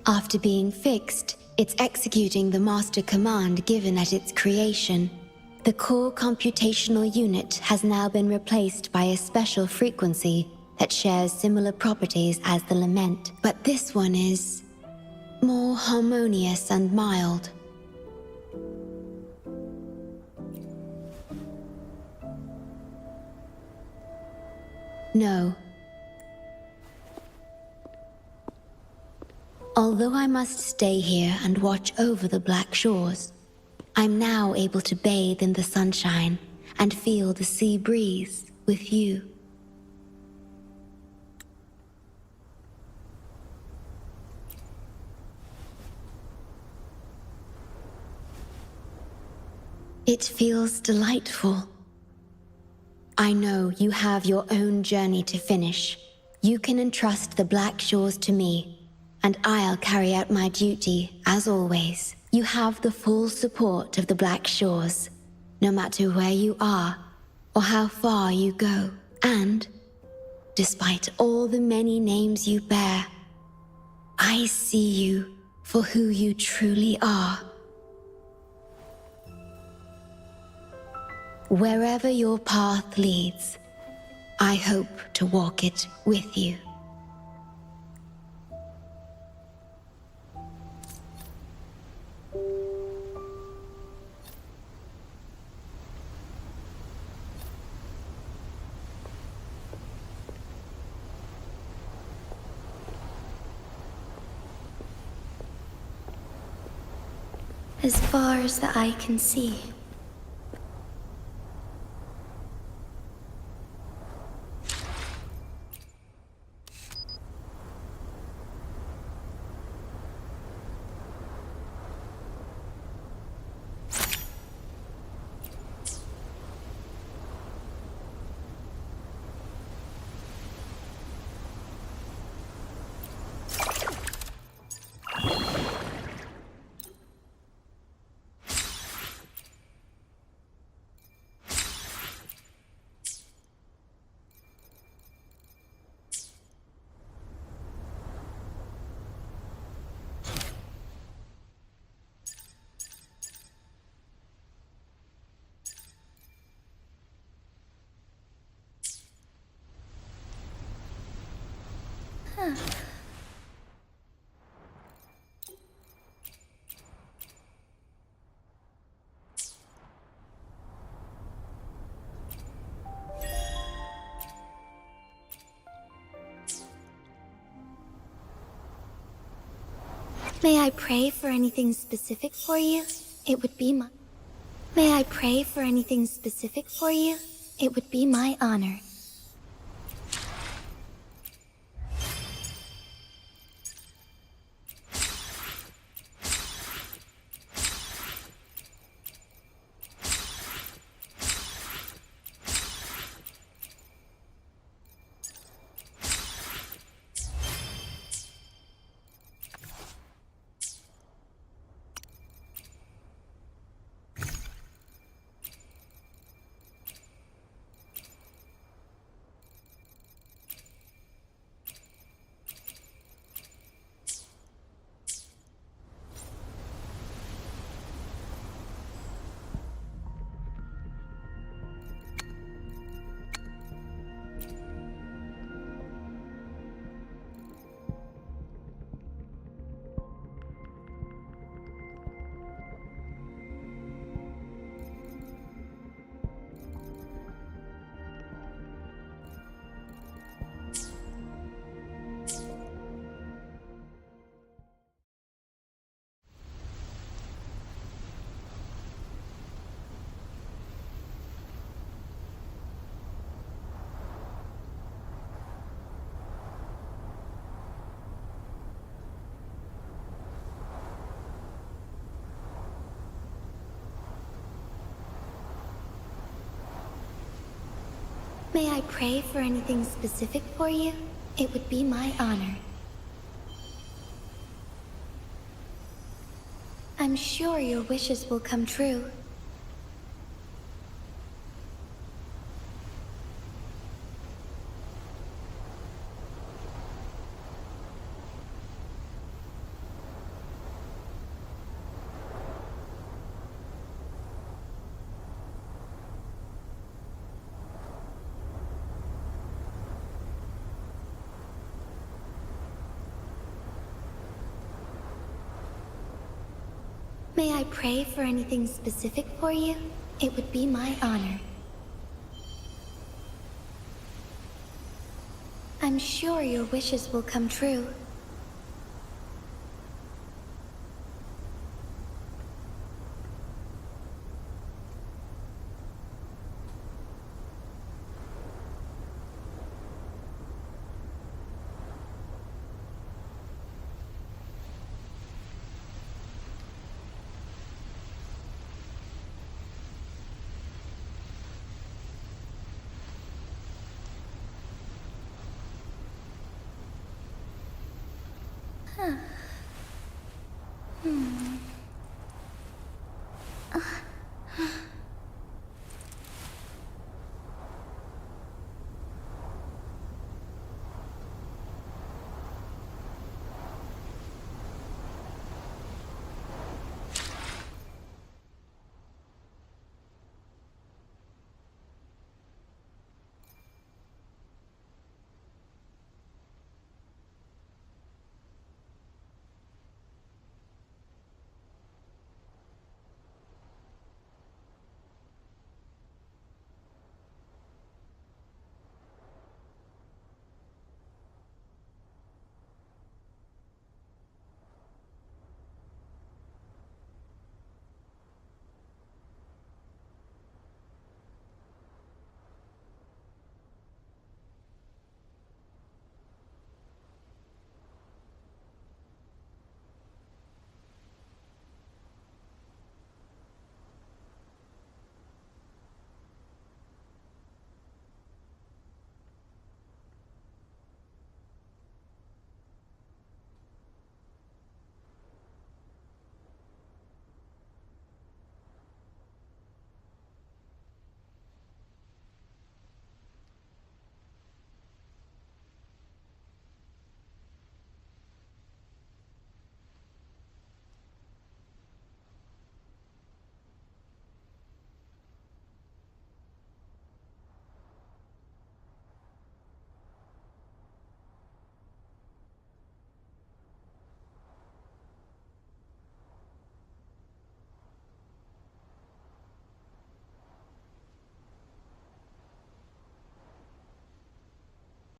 After being fixed, it's executing the master command given at its creation. The core computational unit has now been replaced by a special frequency that shares similar properties as the lament, but this one is more harmonious and mild. No. Although I must stay here and watch over the Black Shores, I'm now able to bathe in the sunshine and feel the sea breeze with you. It feels delightful. I know you have your own journey to finish. You can entrust the Black Shores to me, and I'll carry out my duty, as always. You have the full support of the Black Shores, no matter where you are or how far you go. And, despite all the many names you bear, I see you for who you truly are. Wherever your path leads, I hope to walk it with you. As far as the eye can see. May I pray for anything specific for you? It would be my... May I pray for anything specific for you? It would be my honor. May I pray for anything specific for you? It would be my honor. I'm sure your wishes will come true. May I pray for anything specific for you? It would be my honor. I'm sure your wishes will come true. Huh.